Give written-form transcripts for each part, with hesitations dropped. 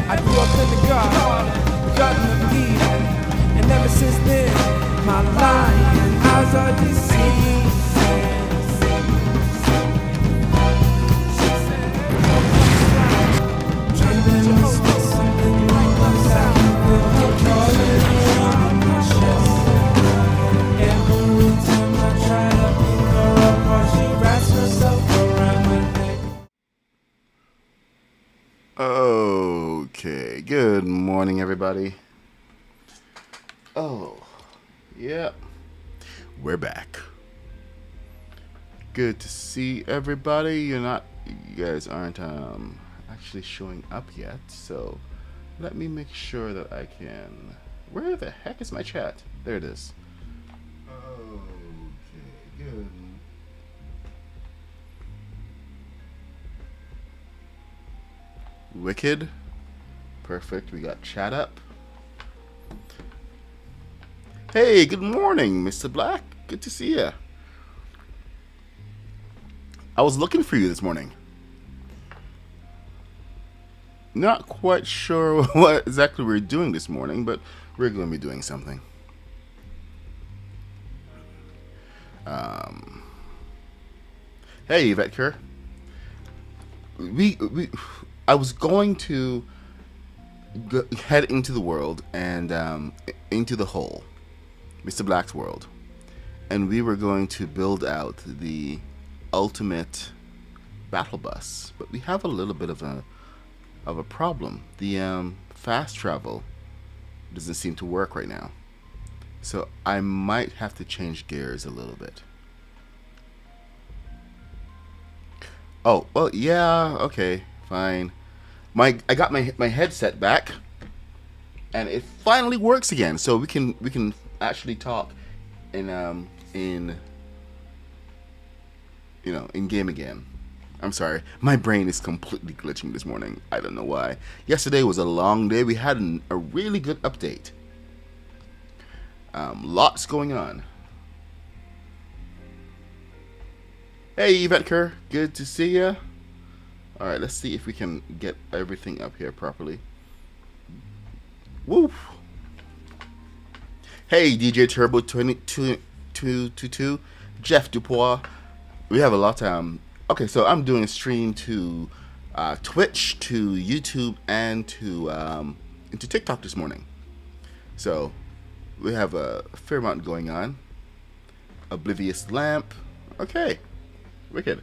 I grew up in the garden of Eden, and ever since then, my lying eyes are deceiving. Dreaming of something like myself, I'm crawling around my chest. Every time I try to pick her up, or she wraps herself around my neck. Okay, good morning, everybody. Oh, yeah, we're back. Good to see everybody. You guys aren't actually showing up yet, so let me make sure that I can. Where the heck is my chat? There it is. Okay, good. Wicked. Perfect. We got chat up. Hey, good morning, Mr. Black. Good to see you. I was looking for you this morning. Not quite sure what exactly we're doing this morning, but we're going to be doing something. Hey, Yvette Kerr. I was going to head into the world and into the hole, Mr. Black's world, and we were going to build out the ultimate battle bus, but we have a little bit of a problem. The fast travel doesn't seem to work right now, so I might have to change gears a little bit. Oh, well, yeah, okay, fine. I got my headset back, and it finally works again. So we can actually talk in in game again. I'm sorry, my brain is completely glitching this morning. I don't know why. Yesterday was a long day. We had a really good update. Lots going on. Hey, Yvette Kerr, good to see ya. All right, let's see if we can get everything up here properly. Woo! Hey, DJ Turbo 2222, Jeff Dupois. We have a lot. Okay, so I'm doing a stream to Twitch, to YouTube, and to into TikTok this morning. So we have a fair amount going on. Oblivious Lamp. Okay, wicked.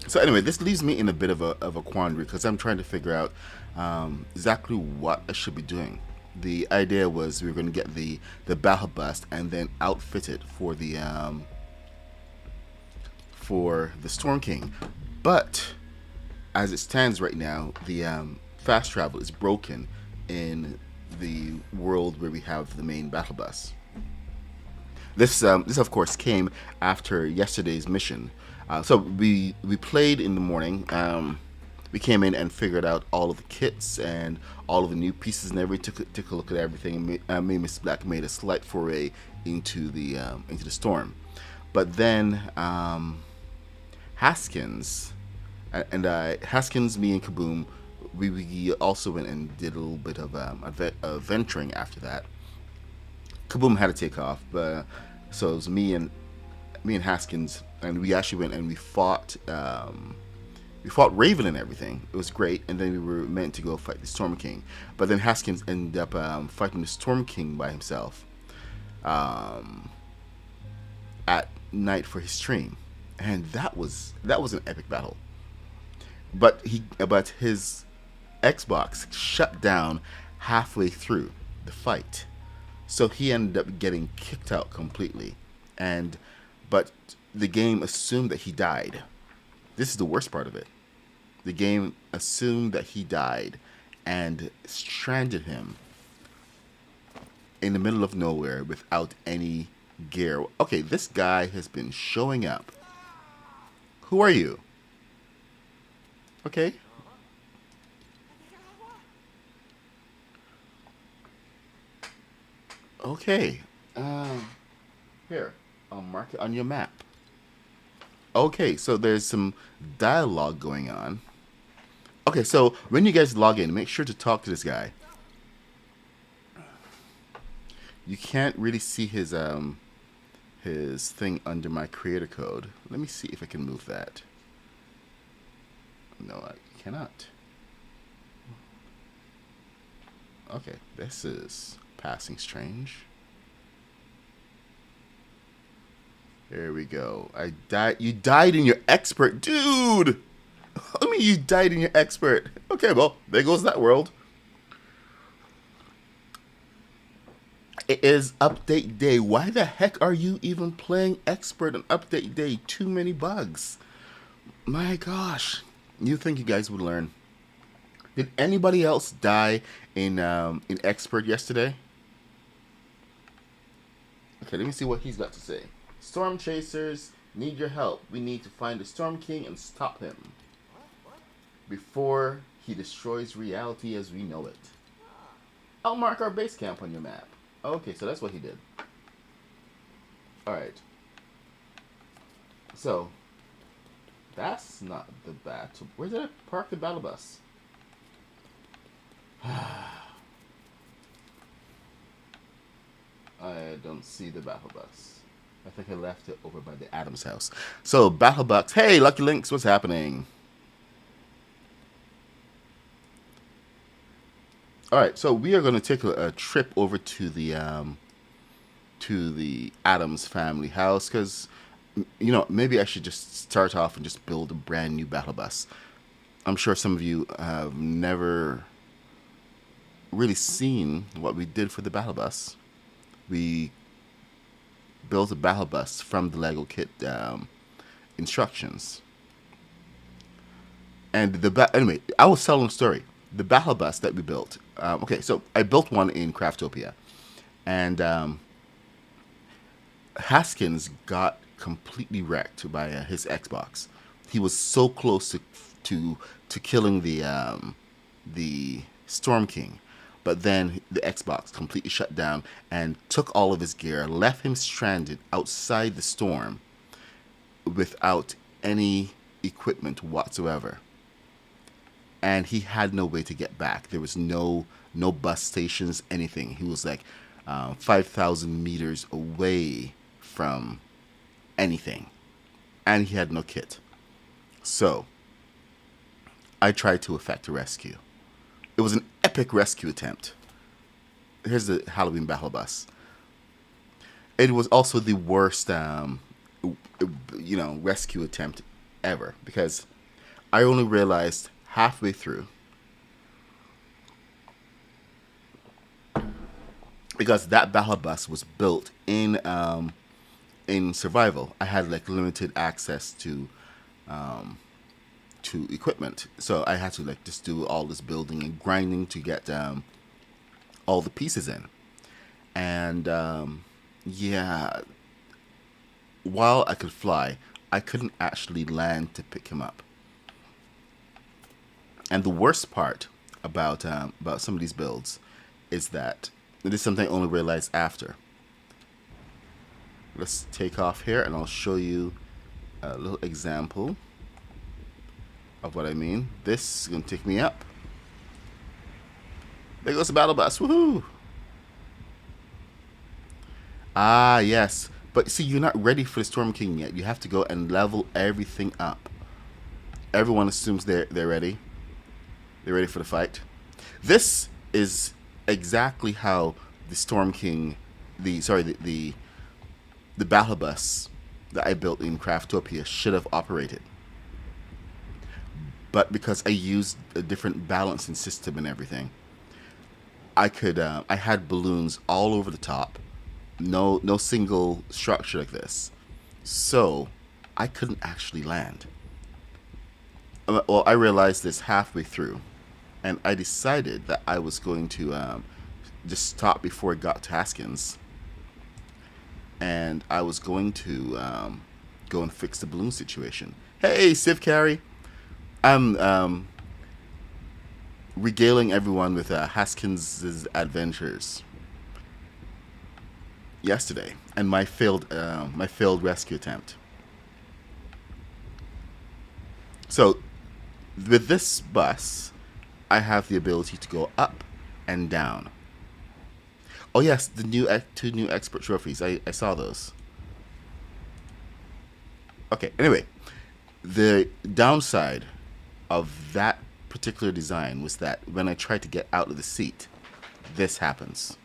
So anyway, this leaves me in a bit of a quandary because I'm trying to figure out exactly what I should be doing. The idea was we were going to get the battle bus and then outfit it for the Storm King, but as it stands right now, the fast travel is broken in the world where we have the main battle bus. This of course came after yesterday's mission. So we played in the morning. We came in and figured out all of the kits and all of the new pieces and everything. Took a look at everything. Me and Mr. Black made a slight foray into the storm, but then Haskins and Haskins, me and Kaboom, we also went and did a little bit of venturing after that. Kaboom had to take off, but so it was me and Haskins, and we actually went and we fought Raven and everything. It was great, and then we were meant to go fight the Storm King, but then Haskins ended up fighting the Storm King by himself at night for his stream, and that was an epic battle. But his Xbox shut down halfway through the fight, so he ended up getting kicked out completely, but the game assumed that he died. This is the worst part of it. The game assumed that he died and stranded him in the middle of nowhere without any gear. Okay, this guy has been showing up. Who are you? Okay. Okay. Um, Here, I'll mark it on your map. Okay, so there's some dialogue going on. Okay, so when you guys log in, make sure to talk to this guy. You can't really see his thing under my creator code. Let me see if I can move that. No, I cannot. Okay, this is passing strange. There we go. I died. You died in your expert, dude. I mean, you died in your expert. Okay, well, there goes that world. It is update day. Why the heck are you even playing expert on update day? Too many bugs. My gosh. You think you guys would learn? Did anybody else die in expert yesterday? Okay, let me see what he's got to say. Storm chasers need your help. We need to find the Storm King and stop him before he destroys reality as we know it. I'll mark our base camp on your map. Okay, so that's what he did. Alright. So, that's not the battle. Where did I park the battle bus? I don't see the battle bus. I think I left it over by the Adams house. So, battle bus. Hey, Lucky Links, what's happening? Alright, so we are going to take a trip over to the Adams family house because, you know, maybe I should just start off and just build a brand new battle bus. I'm sure some of you have never really seen what we did for the battle bus. We built a battle bus from the Lego kit instructions. And anyway, I was telling a story. The battle bus that we built. Okay, so I built one in Craftopia, and Haskins got completely wrecked by his Xbox. He was so close to killing the Storm King, but then the Xbox completely shut down and took all of his gear, left him stranded outside the storm without any equipment whatsoever. And he had no way to get back. There was no bus stations, anything. He was like 5,000 meters away from anything. And he had no kit. So, I tried to effect a rescue. It was an epic rescue attempt. Here's the Halloween battle bus. It was also the worst, rescue attempt ever. Because I only realized halfway through, because that battle bus was built in survival. I had like limited access to equipment, so I had to like just do all this building and grinding to get all the pieces in. And yeah, while I could fly, I couldn't actually land to pick him up. And the worst part about some of these builds is that this is something I only realized after. Let's take off here, and I'll show you a little example of what I mean. This is going to take me up. There goes the battle bus. Woohoo! Ah, yes. But see, you're not ready for the Storm King yet. You have to go and level everything up. Everyone assumes they're ready. They're ready for the fight. This is exactly how the Storm King, the battle bus that I built in Craftopia should have operated. But because I used a different balancing system and everything, I had balloons all over the top. No single structure like this. So I couldn't actually land. Well, I realized this halfway through, and I decided that I was going to just stop before it got to Haskins, and I was going to go and fix the balloon situation. Hey, Civ Carry! I'm regaling everyone with Haskins' adventures. yesterday, and my failed rescue attempt. So with this bus, I have the ability to go up and down. Oh yes, the two new expert trophies. I saw those. Okay. Anyway, the downside of that particular design was that when I tried to get out of the seat, this happens.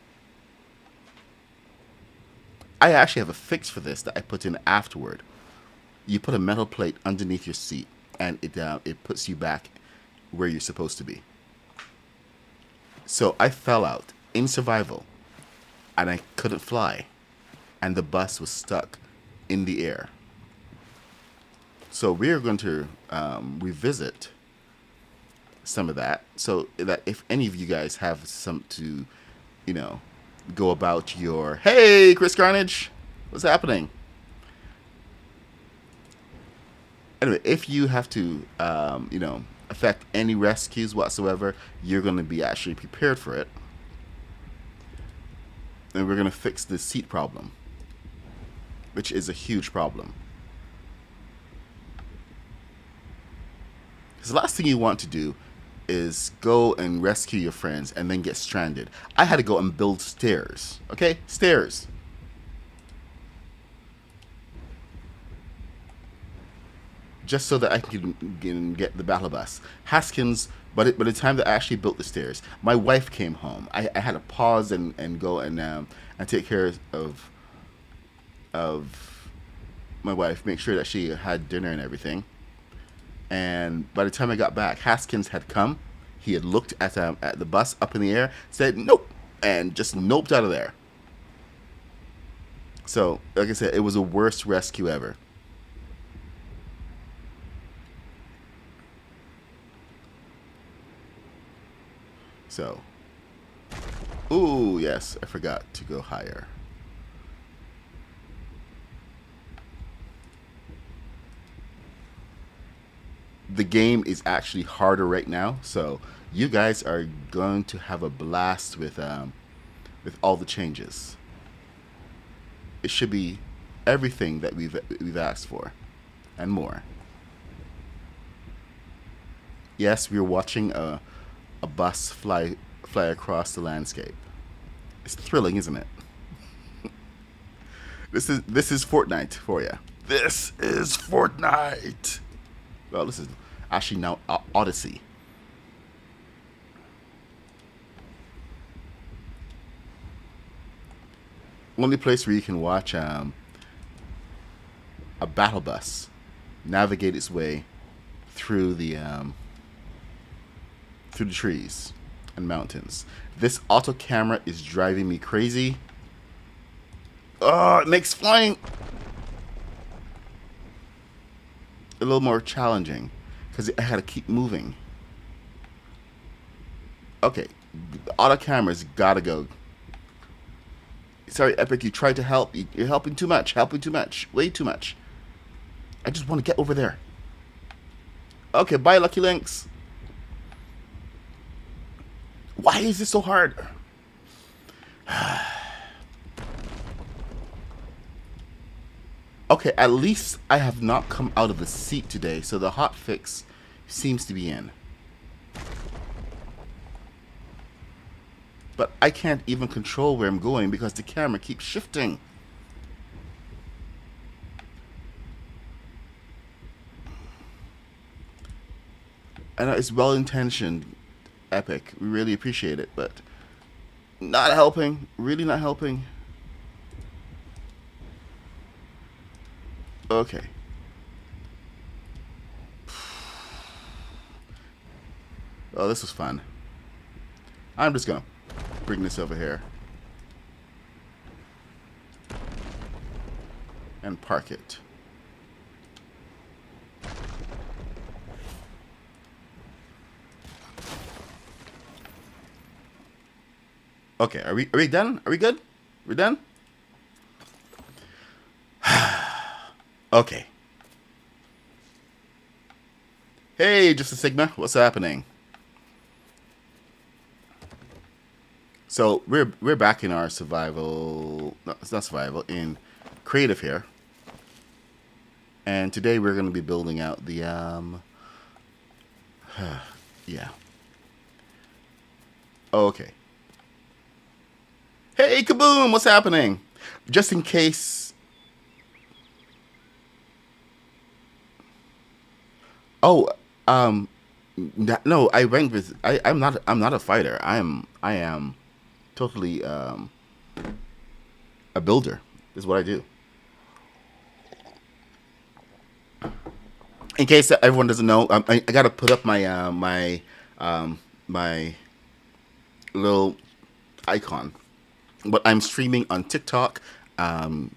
I actually have a fix for this that I put in afterward. You put a metal plate underneath your seat, and it puts you back where you're supposed to be. So I fell out in survival, and I couldn't fly, and the bus was stuck in the air. So we're going to revisit some of that, so that if any of you guys have some to, you know, go about your, hey, Chris Carnage, what's happening? Anyway, if you have to, affect any rescues whatsoever, you're going to be actually prepared for it. And we're going to fix the seat problem, which is a huge problem. Because the last thing you want to do is go and rescue your friends and then get stranded. I had to go and build stairs. Okay? Stairs. Just so that I can get the battle bus. Haskins, but by the time that I actually built the stairs, my wife came home. I had to pause and go and take care of my wife, make sure that she had dinner and everything. And by the time I got back, Haskins had come. He had looked at the bus up in the air, said nope, and just noped out of there. So, like I said, it was the worst rescue ever. So, ooh, yes, I forgot to go higher. The game is actually harder right now, so you guys are going to have a blast with all the changes. It should be everything that we've asked for, and more. Yes, we're watching a bus fly across the landscape. It's thrilling, isn't it? This is Fortnite for you. This is Fortnite. Well, this is actually now Odyssey. Only place where you can watch a battle bus navigate its way through the trees and mountains. This auto camera is driving me crazy. Oh, it makes flying a little more challenging because I had to keep moving. Okay, the auto camera's gotta go. Sorry, Epic, you tried to help. You're helping too much. Helping too much. Way too much. I just want to get over there. Okay, bye, Lucky Links. Why is this so hard? Okay, at least I have not come out of the seat today, so the hot fix seems to be in. But I can't even control where I'm going because the camera keeps shifting. I know it's well-intentioned, Epic. We really appreciate it, but not helping. Really not helping. Okay. Oh, this was fun. I'm just gonna bring this over here and park it. Okay, are we done? Are we good? We're done? Okay. Hey, Just a Sigma, what's happening? So we're back in our survival no, it's not survival, in creative here. And today we're going to be building out the, yeah. Okay. Hey, Kaboom, what's happening? Just in case. Oh, um, no, I went with. I'm not a fighter. I am totally a builder. Is what I do. In case everyone doesn't know, I gotta put up my little icon. But I'm streaming on TikTok, um,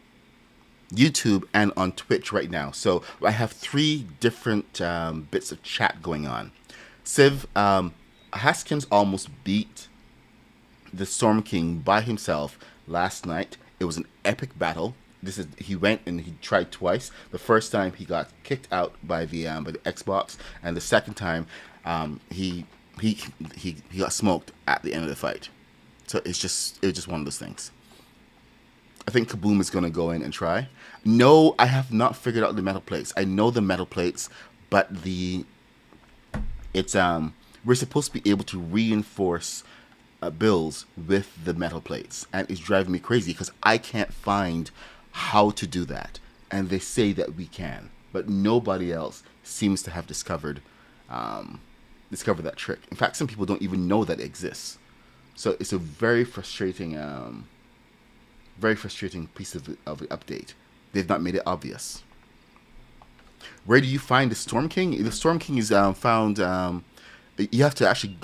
YouTube, and on Twitch right now. So I have three different bits of chat going on. Civ, Haskins almost beat the Storm King by himself last night. It was an epic battle. He went and he tried twice. The first time he got kicked out by the Xbox, and the second time he he got smoked at the end of the fight. So it's just one of those things. I think Kaboom is gonna go in and try. No, I have not figured out the metal plates. I know the metal plates, but it's we're supposed to be able to reinforce builds with the metal plates, and it's driving me crazy because I can't find how to do that. And they say that we can, but nobody else seems to have discovered that trick. In fact, some people don't even know that it exists. So it's a very frustrating piece of the update. They've not made it obvious. Where do you find the Storm King? The Storm King is found. You have to actually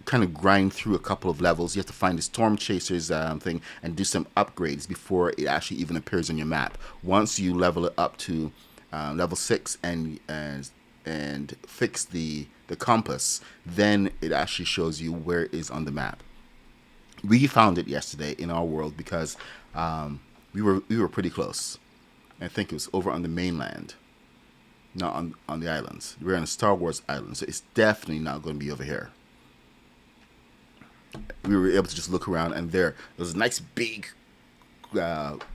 kind of grind through a couple of levels. You have to find the Storm Chasers thing and do some upgrades before it actually even appears on your map. Once you level it up to level 6 and fix the compass, then it actually shows you where it is on the map. We found it yesterday in our world because we were pretty close. I think it was over on the mainland, not on the islands. We're on a Star Wars island, so it's definitely not going to be over here. We were able to just look around, and there was a nice big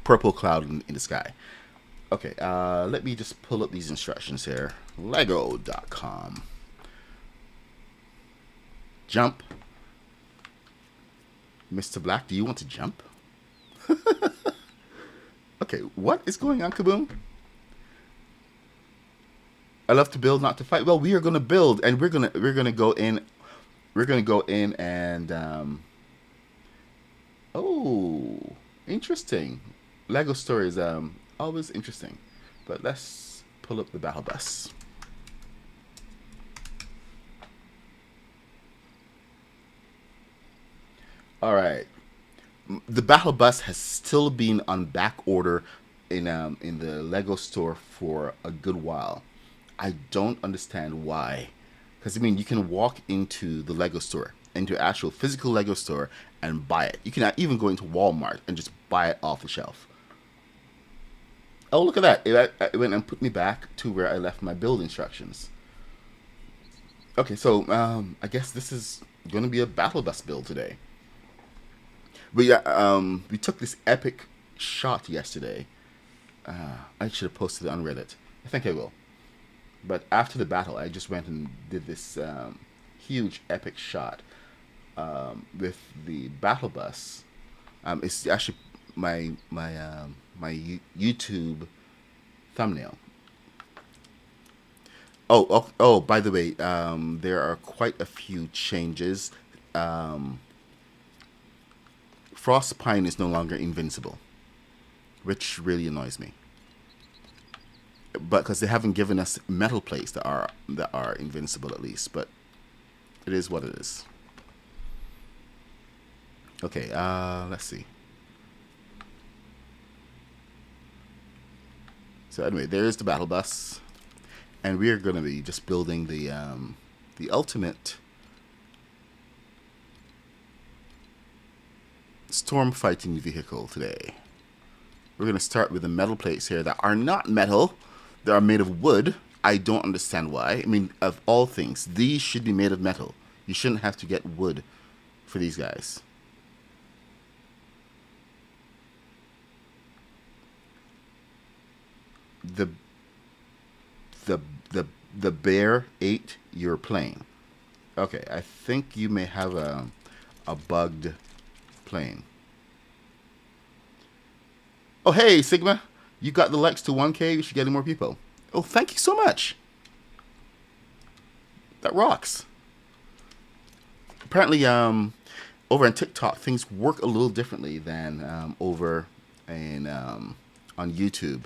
purple cloud in the sky. Okay, let me just pull up these instructions here. Lego.com. Jump. Mr. Black, do you want to jump? Okay, what is going on, Kaboom? I love to build, not to fight. Well, we are gonna build, and we're gonna go in. We're gonna go in and oh, interesting. Lego story is always interesting, but let's pull up the battle bus. All right, the battle bus has still been on back order in the Lego store for a good while. I don't understand why. Because, I mean, you can walk into the Lego store, into actual physical Lego store, and buy it. You can even go into Walmart and just buy it off the shelf. Oh, look at that. It went and put me back to where I left my build instructions. Okay, so I guess this is going to be a battle bus build today. But yeah, we took this epic shot yesterday. I should have posted it on Reddit. I think I will. But after the battle, I just went and did this huge epic shot with the battle bus. It's actually my YouTube thumbnail. Oh! By the way, there are quite a few changes. Frostpine is no longer invincible, which really annoys me. But because they haven't given us metal plates that are invincible at least, but it is what it is. Okay, let's see. So anyway, there's the battle bus, and we are going to be just building the ultimate storm fighting vehicle today. We're going to start with the metal plates here that are not metal. They are made of wood. I don't understand why. I mean, of all things, these should be made of metal. You shouldn't have to get wood for these guys. the the the the bear ate your plane. Okay, I think you may have a bugged plane. Oh, hey, Sigma. You got the likes to 1K. You should get more people. Oh, thank you so much. That rocks. Apparently, over on TikTok, things work a little differently than over in on YouTube.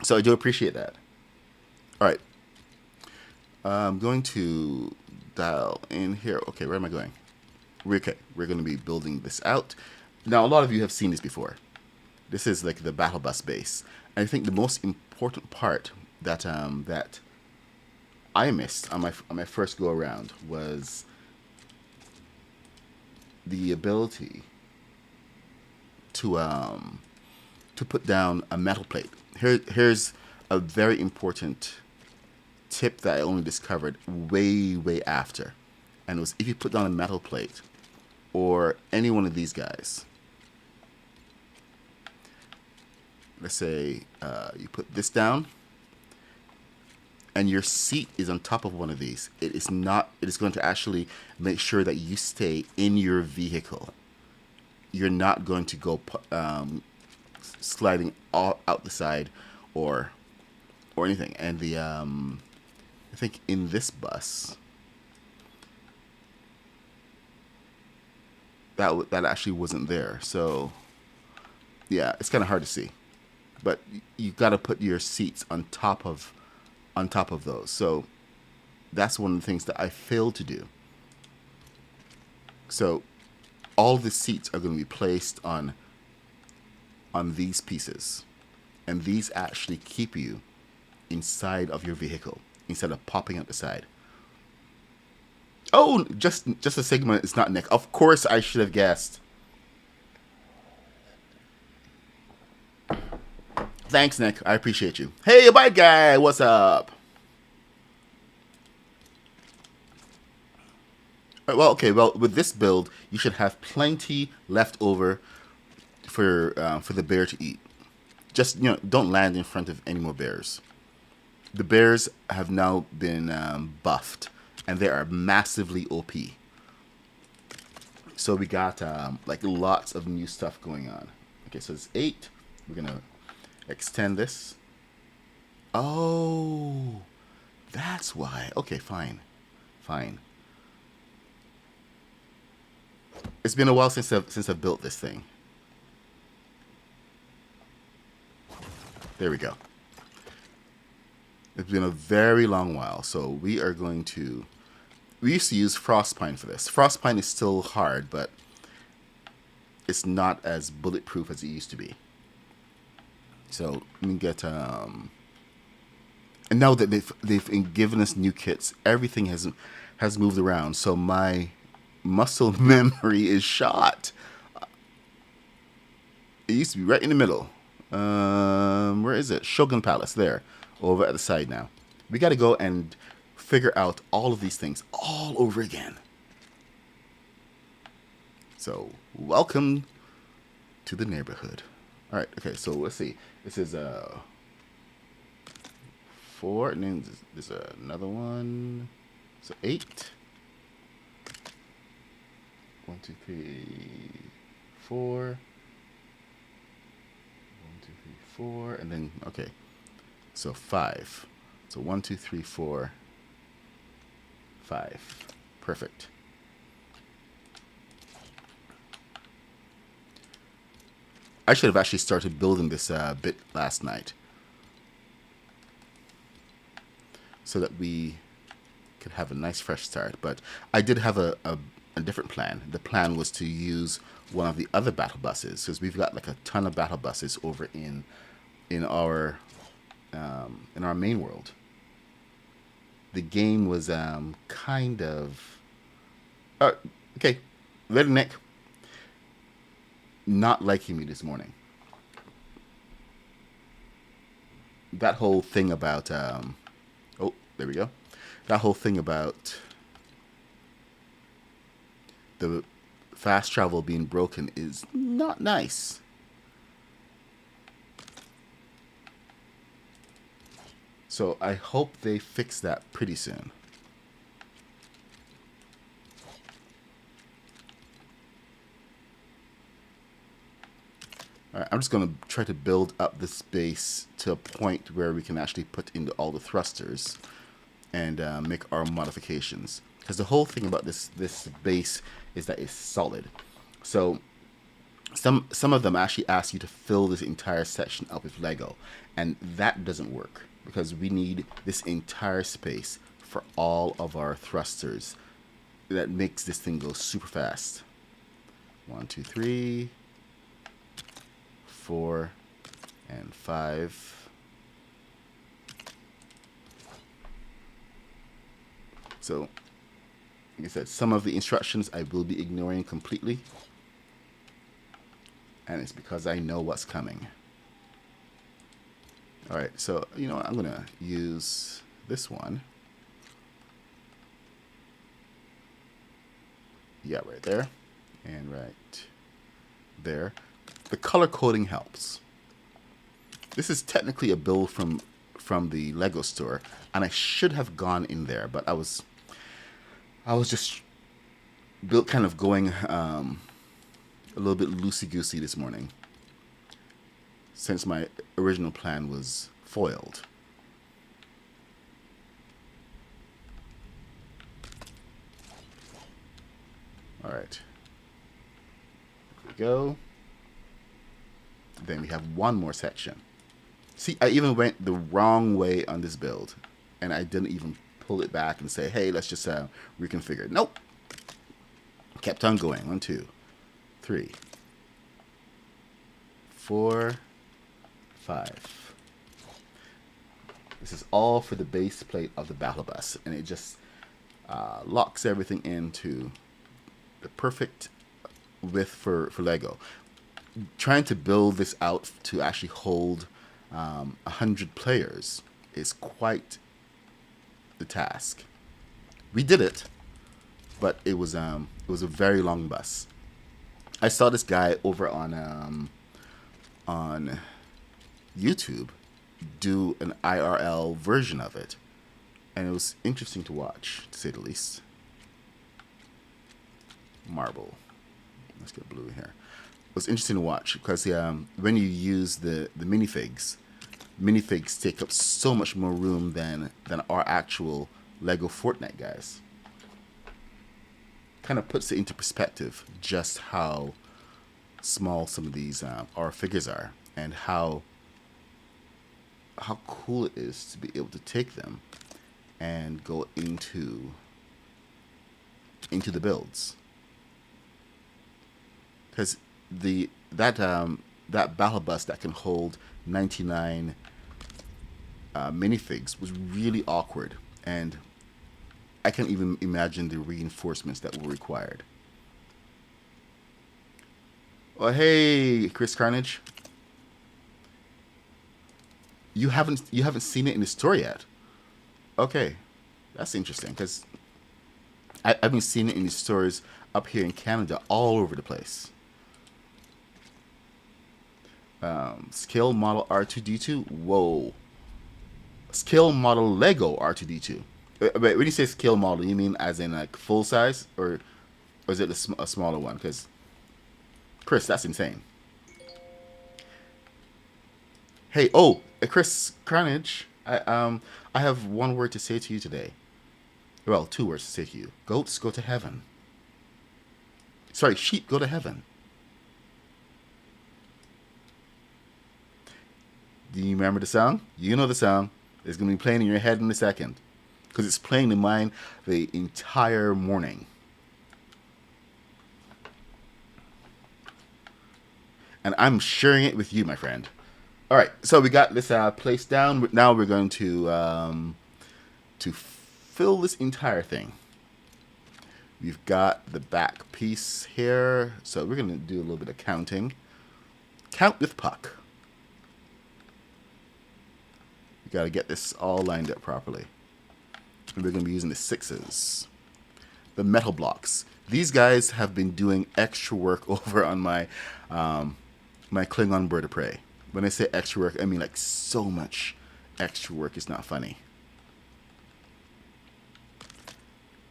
So I do appreciate that. All right. I'm going to dial in here. Okay, where am I going? Okay, we're going to be building this out. Now, a lot of you have seen this before. This is like the battle bus base. And I think the most important part that that I missed on my first go around was the ability to put down a metal plate. Here's a very important tip that I only discovered way after, and it was if you put down a metal plate or any one of these guys. Let's say you put this down, and your seat is on top of one of these. It is not. It is going to actually make sure that you stay in your vehicle. You're not going to go sliding all out the side or anything. And the I think in this bus that actually wasn't there. So yeah, it's kind of hard to see. But you got to put your seats on top of those. So that's one of the things that I failed to do. So all the seats are going to be placed on these pieces, and these actually keep you inside of your vehicle instead of popping out the side. Oh, just a Sigma. It's not Nick. Of course, I should have guessed. Thanks, Nick. I appreciate you. Hey, Abide Guy, what's up? Well, okay. Well, with this build, you should have plenty left over for the bear to eat. Just don't land in front of any more bears. The bears have now been buffed, and they are massively OP. So we got like lots of new stuff going on. Okay, so it's 8. We're gonna extend this. Oh, that's why. Okay, fine. It's been a while since I've built this thing. There we go. It's been a very long while, so we are going to... We used to use Frostpine for this. Frostpine is still hard, but it's not as bulletproof as it used to be. So let me get... And now that they've given us new kits, everything has moved around, so my muscle memory is shot. It used to be right in the middle. Where is it? Shogun Palace, there. Over at the side now. We got to go and figure out all of these things all over again. So, welcome to the neighborhood. All right, okay, so let's see. This is 4, and then there's another one. So 8. 1, 2, 3, 4. 1, 2, 3, 4, and then okay. So 5. So 1, 2, 3, 4, 5. Perfect. I should have actually started building this bit last night, so that we could have a nice fresh start. But I did have a different plan. The plan was to use one of the other battle buses, because we've got like a ton of battle buses over in our main world. The game was kind of okay. Redneck not liking me this morning. That whole thing about oh, there we go. That whole thing about the fast travel being broken is not nice. So I hope they fix that pretty soon. All right, I'm just going to try to build up this base to a point where we can actually put in all the thrusters and make our modifications. Because the whole thing about this base is that it's solid. So some of them actually ask you to fill this entire section up with Lego, and that doesn't work because we need this entire space for all of our thrusters. That makes this thing go super fast. 1, 2, 3, 4, and 5. So, like I said, some of the instructions I will be ignoring completely. And it's because I know what's coming. Alright, so, you know what, I'm going to use this one. Yeah, right there. And right there. The color coding helps. This is technically a build from the Lego store, and I should have gone in there, but I was just kind of going a little bit loosey-goosey this morning, since my original plan was foiled. All right, there we go. Then we have one more section. See, I even went the wrong way on this build, and I didn't even pull it back and say, hey, let's just reconfigure. Nope. Kept on going. 1, 2, 3, 4, 5. This is all for the base plate of the battle bus, and it just locks everything into the perfect width for Lego. Trying to build this out to actually hold 100 players is quite the task. We did it, but it was a very long bus. I saw this guy over on YouTube do an IRL version of it, and it was interesting to watch, to say the least. Marble. Let's get blue in here. It was interesting to watch because when you use the minifigs take up so much more room than our actual Lego Fortnite guys. Kind of puts it into perspective just how small some of these our figures are, and how cool it is to be able to take them and go into the builds. Because that battle bus that can hold 99 minifigs was really awkward, and I can't even imagine the reinforcements that were required. Oh, hey, Chris Carnage. You haven't seen it in the store yet. Okay, that's interesting because I've been seeing it in the stores up here in Canada all over the place. Scale model R2D2. Whoa. Scale model Lego R2D2. Wait, when you say scale model, you mean as in like full size, or is it a smaller one? Because Chris, that's insane. Hey, Chris Carnage, I have one word to say to you today. Well, 2 words to say to you. Goats go to heaven. Sorry, sheep go to heaven. Do you remember the song? You know the song. It's going to be playing in your head in a second, because it's playing in mine the entire morning. And I'm sharing it with you, my friend. All right, so we got this place down. Now we're going to fill this entire thing. We've got the back piece here, so we're going to do a little bit of counting. Count with Puck. We got to get this all lined up properly. And we're going to be using the 6s. The metal blocks. These guys have been doing extra work over on my my Klingon Bird of Prey. When I say extra work, I mean like so much extra work is not funny.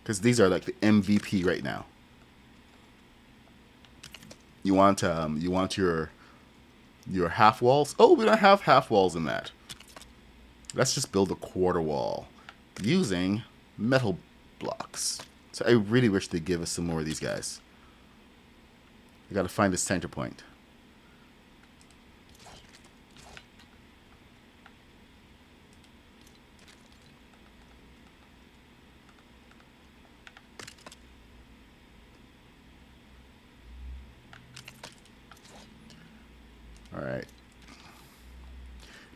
Because these are like the MVP right now. You want your half walls? Oh, we don't have half walls in that. Let's just build a quarter wall using metal blocks. So I really wish they'd give us some more of these guys. We gotta find the center point. Alright.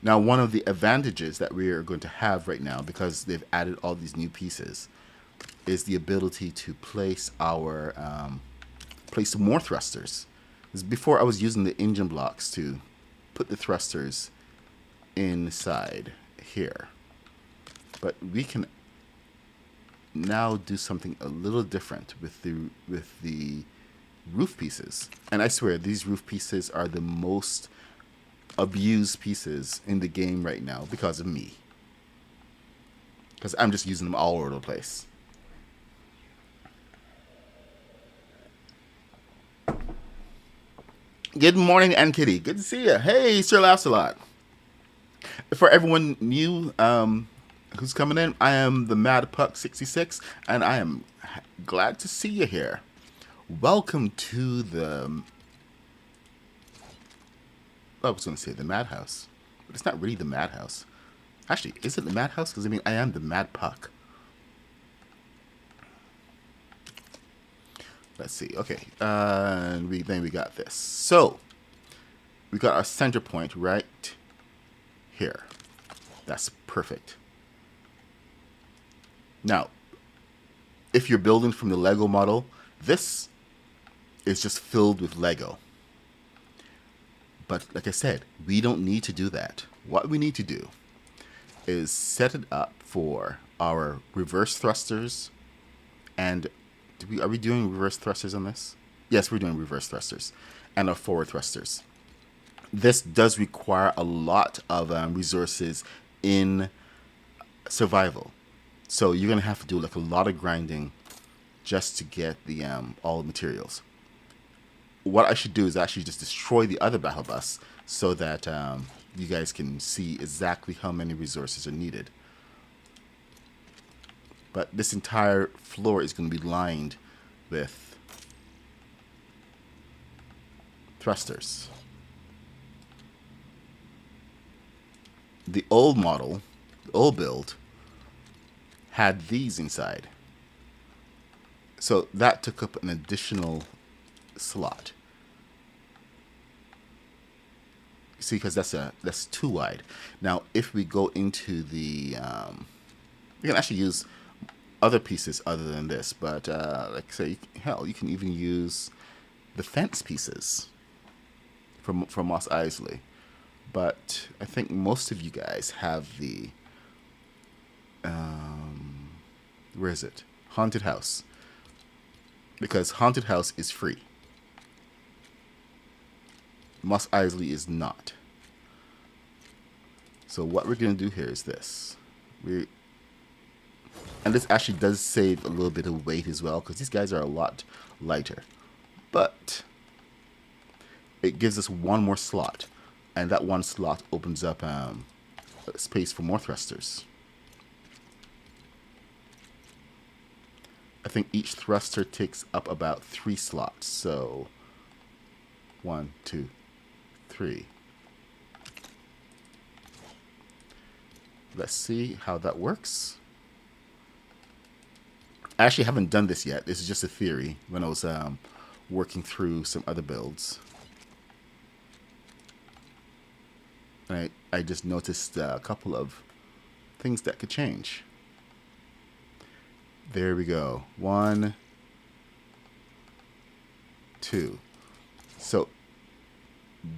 Now, one of the advantages that we are going to have right now, because they've added all these new pieces, is the ability to place place more thrusters. Because before I was using the engine blocks to put the thrusters inside here. But we can now do something a little different with the roof pieces. And I swear, these roof pieces are the most abused pieces in the game right now because of me. Because I'm just using them all over the place. Good morning, Ann Kitty. Good to see you. Hey, Sir Laughs a Lot. For everyone new who's coming in, I am the Mad Puck 66, and I am glad to see you here. Welcome to the... I was going to say the Madhouse, but it's not really the Madhouse. Actually, is it the Madhouse? Because I mean, I am the Mad Puck. Let's see. Okay, and then we got this. So we got our center point right here. That's perfect. Now, if you're building from the Lego model, this is just filled with Lego. But like I said, we don't need to do that. What we need to do is set it up for our reverse thrusters. And are we doing reverse thrusters on this? Yes, we're doing reverse thrusters and our forward thrusters. This does require a lot of resources in survival. So you're going to have to do like a lot of grinding just to get the all the materials. What I should do is actually just destroy the other battle bus so that you guys can see exactly how many resources are needed. But this entire floor is going to be lined with thrusters. The old model, the old build, had these inside. So that took up an additional slot. See, because that's too wide. Now, if we go into the, we can actually use other pieces other than this, but like say, hell, you can even use the fence pieces from Mos Eisley. But I think most of you guys have the, where is it? Haunted House. Because Haunted House is free. Mos Eisley is not. So what we're going to do here is this. And this actually does save a little bit of weight as well, because these guys are a lot lighter. But it gives us one more slot. And that one slot opens up space for more thrusters. I think each thruster takes up about 3 slots. So 1, 2, 3. Let's see how that works. I actually haven't done this yet. This is just a theory when I was working through some other builds. I just noticed a couple of things that could change. There we go. 1, 2. So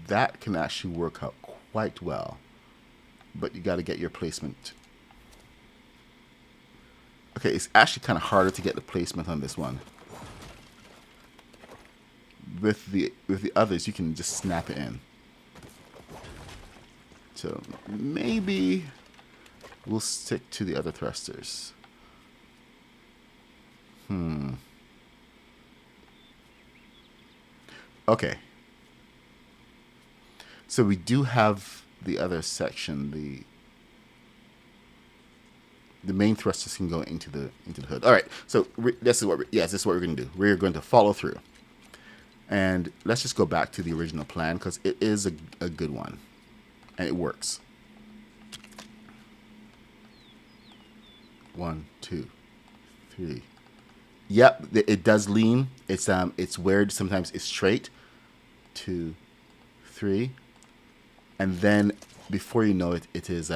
that can actually work out quite well. But you got to get your placement. Okay, it's actually kind of harder to get the placement on this one. With the others, you can just snap it in. So maybe We'll stick to the other thrusters. Okay. So we do have the other section. The main thrusters can go into the hood. All right. So this is what we're going to do. We're going to follow through. And let's just go back to the original plan because it is a good one. And it works. 1, 2, 3. Yep, it does lean. It's weird. Sometimes it's straight. 2, 3. And then before you know it, it is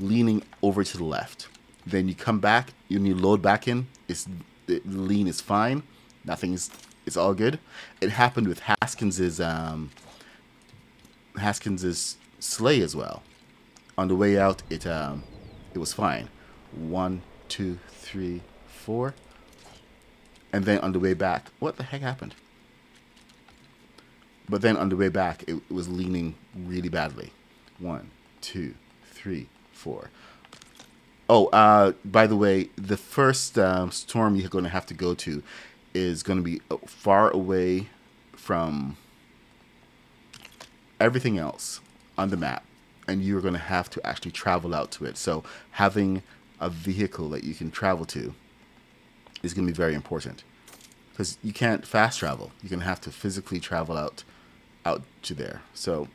leaning over to the left. Then you come back, you load back in. The lean is fine. It's all good. It happened with Haskins' sleigh as well. On the way out, it was fine. 1, 2, 3, 4. And then on the way back, what the heck happened? But then on the way back, it was leaning really badly. 1, 2, 3, 4. Oh, by the way, the first storm you're going to have to go to is going to be far away from everything else on the map. And you're going to have to actually travel out to it. So having a vehicle that you can travel to is going to be very important. Because you can't fast travel. You're going to have to physically travel out to there. So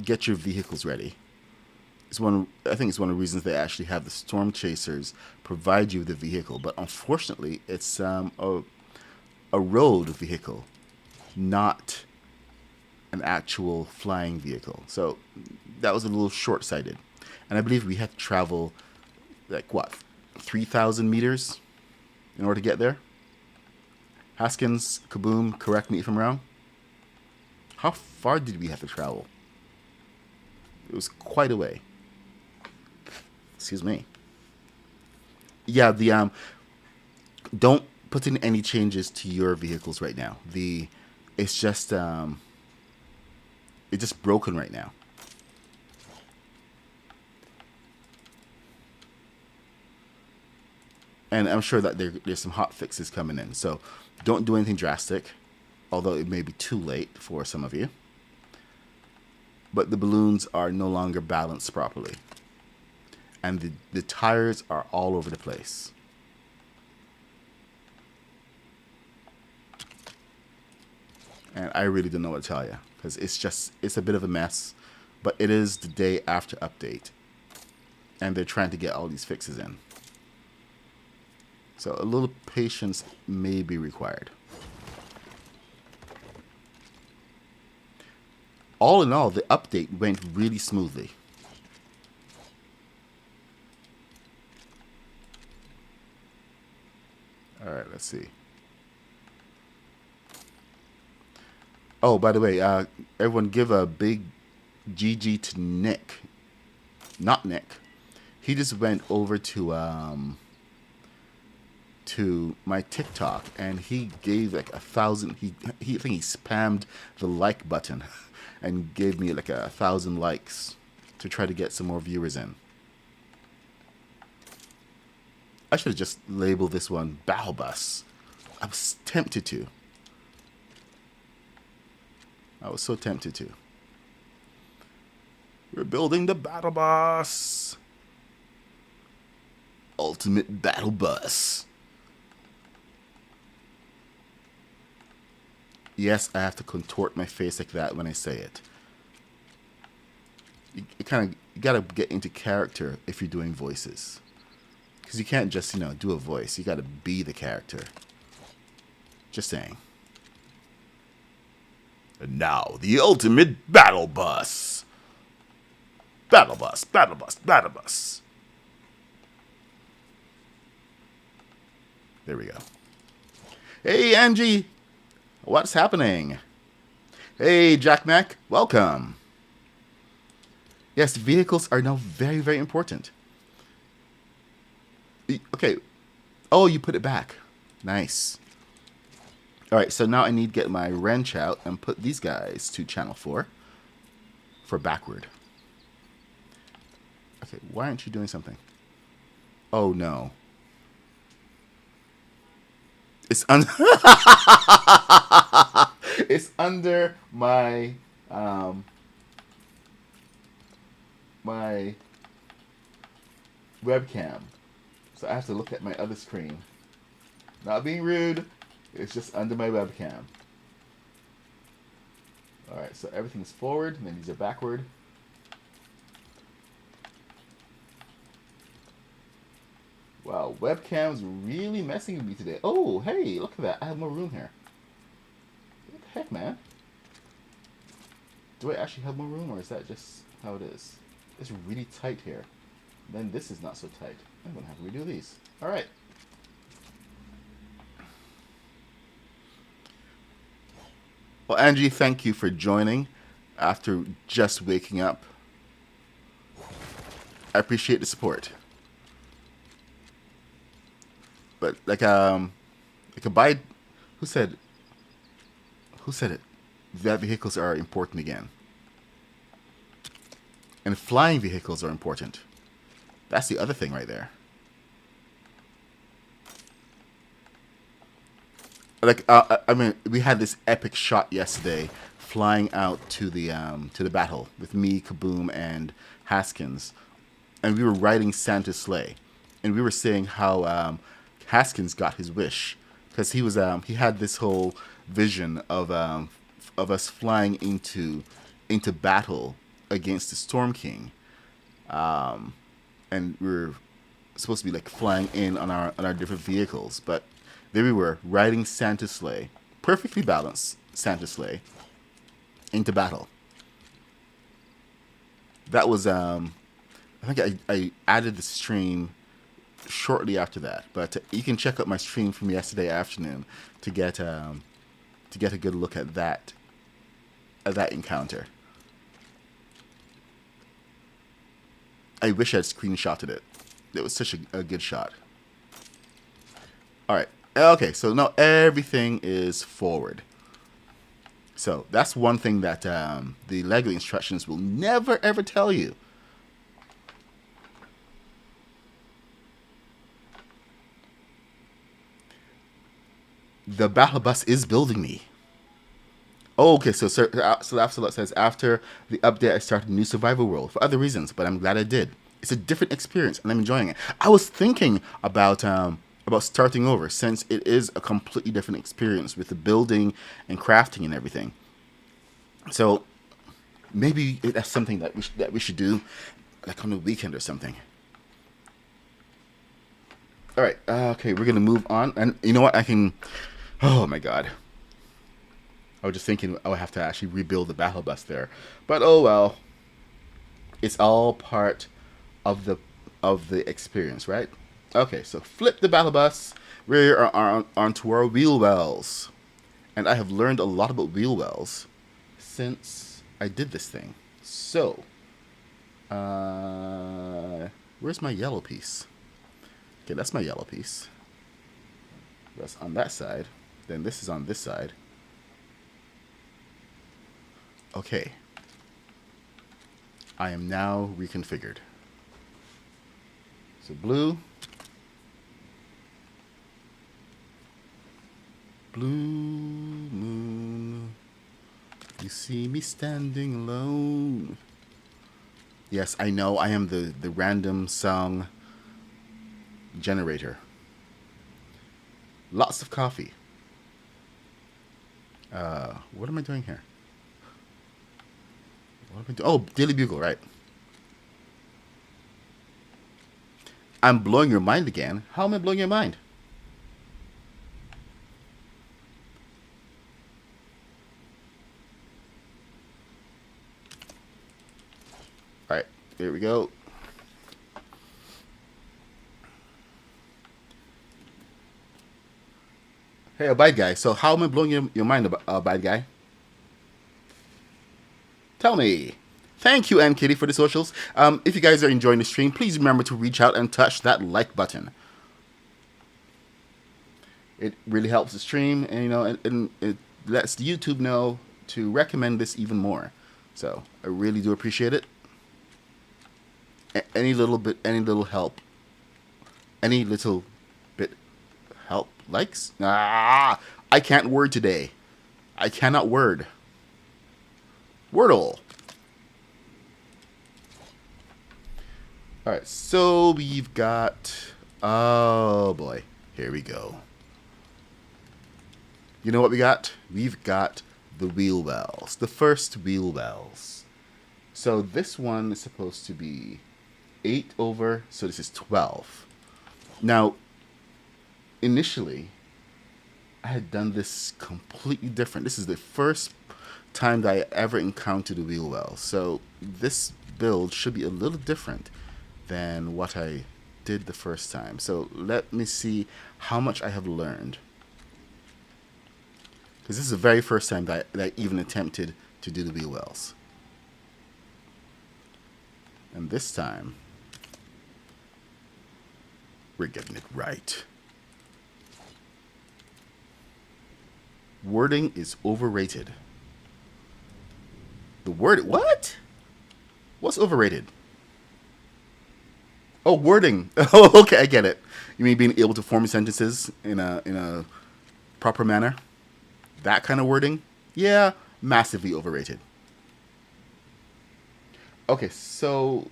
get your vehicles ready. I think it's one of the reasons they actually have the storm chasers provide you with a vehicle. But unfortunately, it's a road vehicle, not an actual flying vehicle. So that was a little short-sighted. And I believe we had to travel, 3,000 meters in order to get there? Haskins, Kaboom, correct me if I'm wrong. How far did we have to travel? It was quite a way. Excuse me. Yeah, don't put in any changes to your vehicles right now. It's just broken right now. And I'm sure that there's some hot fixes coming in. So don't do anything drastic, although it may be too late for some of you. But the balloons are no longer balanced properly. And the tires are all over the place. And I really don't know what to tell you, because it's a bit of a mess. But it is the day after update. And they're trying to get all these fixes in. So a little patience may be required. All in all, the update went really smoothly. All right, let's see. Oh, by the way, everyone give a big GG to Nick. Not Nick. He just went over to my TikTok and he gave 1,000. I think he spammed the like button and gave me 1,000 likes to try to get some more viewers in. I should have just labeled this one Battle Bus. I was tempted to. I was so tempted to. We're building the Battle Bus. Ultimate Battle Bus. Yes, I have to contort my face like that when I say it. You gotta get into character if you're doing voices. Because you can't just, do a voice. You gotta be the character. Just saying. And now, the ultimate Battle Bus. Battle Bus, Battle Bus, Battle Bus. There we go. Hey, Angie. What's happening? Hey, Jack Mac. Welcome. Yes, vehicles are now very, very important. Okay. Oh, you put it back. Nice. All right, so now I need to get my wrench out and put these guys to channel 4 for backward. Okay, why aren't you doing something? Oh no. It's under. It's under um my webcam. So I have to look at my other screen. Not being rude. It's just under my webcam. Alright, so everything's forward, and then these are backward. Wow, webcam's really messing with me today. Oh, hey, look at that. I have more room here. What the heck, man? Do I actually have more room, or is that just how it is? It's really tight here. Then this is not so tight. I'm going to have to redo these. Alright. Well, Angie, thank you for joining after just waking up. I appreciate the support. But like abide, who said it? That vehicles are important again. And flying vehicles are important. That's the other thing right there. Like I mean, we had this epic shot yesterday, flying out to the battle with me, Kaboom, and Haskins, and we were riding Santa's sleigh, and we were saying how Haskins got his wish because he had this whole vision of us flying into battle against the Storm King, and we were supposed to be like flying in on our different vehicles, but there we were riding Santa's sleigh, perfectly balanced Santa's sleigh, into battle. That was I think I added the stream shortly after that, but you can check out my stream from yesterday afternoon to get a good look at that encounter. I wish I'd screenshotted it. It was such a good shot. All right. Okay, so now everything is forward. So that's one thing that the LEGO instructions will never ever tell you. The battle bus is building me. Oh, okay, so Absolute says, after the update, I started a new survival world for other reasons, but I'm glad I did. It's a different experience, and I'm enjoying it. I was thinking about starting over, since it is a completely different experience with the building and crafting and everything. So maybe that's something that we should do, like on the weekend or something. All right, okay, we're gonna move on, and you know what? Oh my god. I was just thinking I would have to actually rebuild the battle bus there. But oh well. It's all part of the experience, right? Okay, so flip the battle bus. We are onto our wheel wells. And I have learned a lot about wheel wells since I did this thing. So, where's my yellow piece? Okay, that's my yellow piece. That's on that side. Then this is on this side. Okay. I am now reconfigured. So blue. Blue moon. You see me standing alone. Yes, I know I am the random song generator. Lots of coffee. What am I doing here? Oh, Daily Bugle, right. I'm blowing your mind again. How am I blowing your mind? Alright, there we go. Hey, Abide Guy. So how am I blowing your mind, Abide Guy? Tell me. Thank you, Ann Kitty, for the socials. If you guys are enjoying the stream, please remember to reach out and touch that like button. It really helps the stream, and you know, and it lets YouTube know to recommend this even more. So I really do appreciate it. Any little help Any little bit help likes? I can't word today. I cannot word. Wordle. Alright, so we've got... Oh boy, here we go. You know what we got? We've got the wheel wells. The first wheel wells. So this one is supposed to be 8 over, so this is 12. Now, initially, I had done this completely different. This is the first time that I ever encountered a wheel well. So this build should be a little different than what I did the first time. So let me see how much I have learned. Because this is the very first time that I even attempted to do the wheel wells. And this time, we're getting it right. Wording is overrated. The word, what? What's overrated? Oh, wording. Oh, okay, I get it. You mean being able to form sentences in a proper manner? That kind of wording? Yeah, massively overrated. Okay, so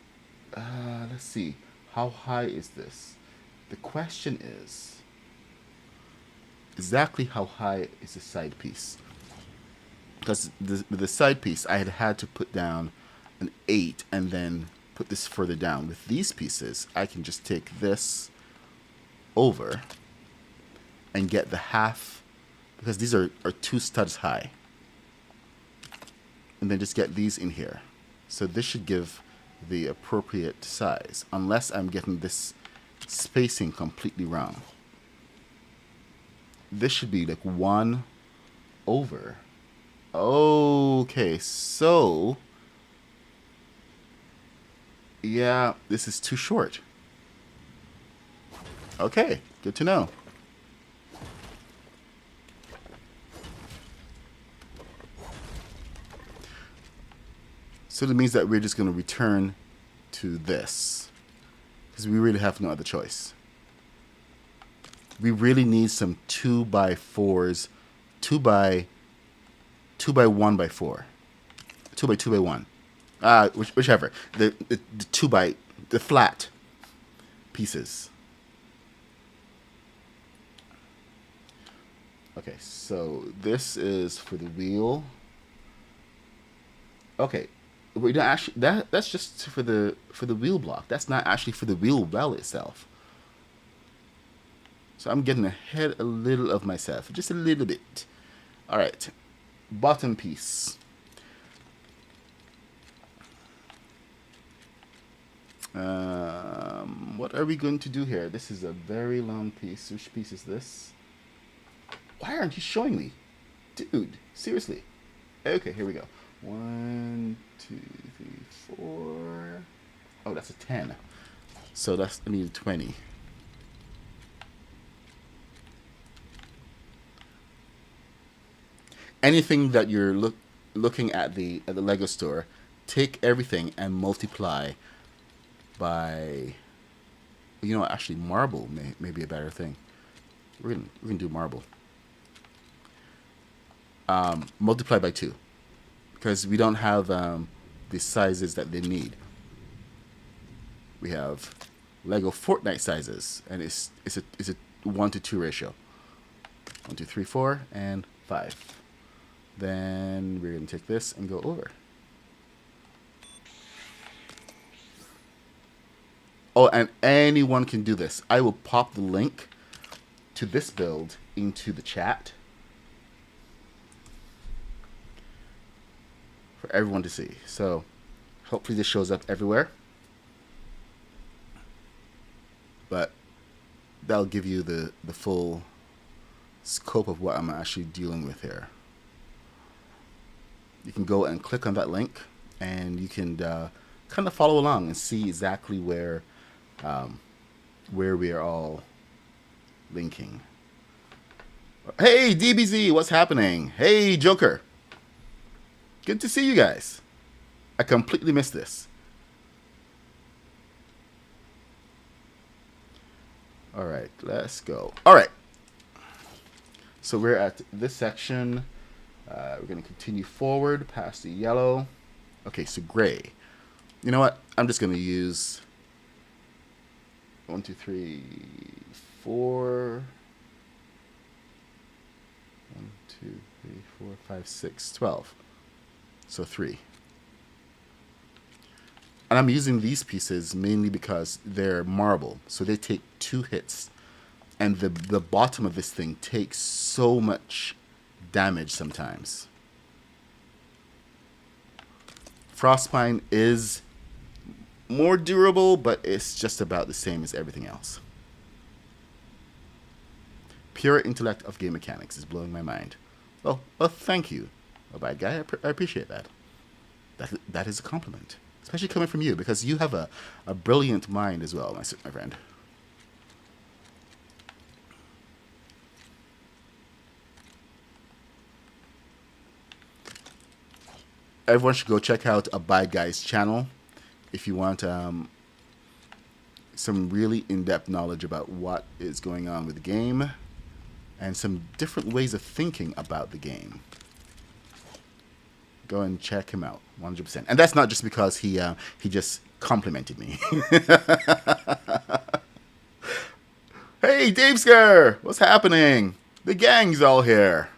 let's see. How high is this? The question is exactly how high is the side piece? Because the side piece, I had to put down an 8 and then put this further down. With these pieces, I can just take this over and get the half, because these are 2 studs high. And then just get these in here. So this should give the appropriate size, unless I'm getting this spacing completely wrong. This should be like 1 over. Okay, so yeah, this is too short. Okay, good to know. So that means that we're just going to return to this, because we really have no other choice. We really need some 2x4s, 2x1x4, 2x2x1, whichever. The 2x, the flat pieces. Okay, so this is for the wheel. Okay, we don't actually, that's just for the wheel block. That's not actually for the wheel well itself. So I'm getting ahead a little of myself, just a little bit. All right, bottom piece. What are we going to do here? This is a very long piece. Which piece is this? Why aren't you showing me? Dude, seriously. Okay, here we go. 1, 2, 3, 4. Oh, that's a 10. So that's, I need a 20. Anything that you're looking at the Lego store, take everything and multiply by, you know, actually marble may be a better thing. We're gonna do marble. Multiply by 2, because we don't have the sizes that they need. We have Lego Fortnite sizes, and it's a 1 to 2 ratio. 1, 2, 3, 4, and 5. Then we're gonna take this and go over. Oh, and anyone can do this. I will pop the link to this build into the chat for everyone to see. So hopefully this shows up everywhere. But that'll give you the full scope of what I'm actually dealing with here. You can go and click on that link, and you can kind of follow along and see exactly where we are all linking. Hey, DBZ, what's happening? Hey, Joker. Good to see you guys. I completely missed this. All right, let's go. All right. So we're at this section. We're going to continue forward past the yellow. Okay, so gray. You know what? I'm just going to use 1, 2, 3, 4. 1, 2, 3, 4, 5, 6, 12. So 3. And I'm using these pieces mainly because they're marble. So they take 2 hits. And the bottom of this thing takes so much damage sometimes. Frostpine is more durable, but it's just about the same as everything else. Pure intellect of game mechanics is blowing my mind. Well, thank you, a bad guy. I appreciate that. That is a compliment, especially coming from you, because you have a brilliant mind as well, my friend. Everyone should go check out a Bad Guy's channel if you want some really in-depth knowledge about what is going on with the game and some different ways of thinking about the game. Go and check him out, 100%. And that's not just because he just complimented me. Hey, Dave Scare! What's happening? The gang's all here.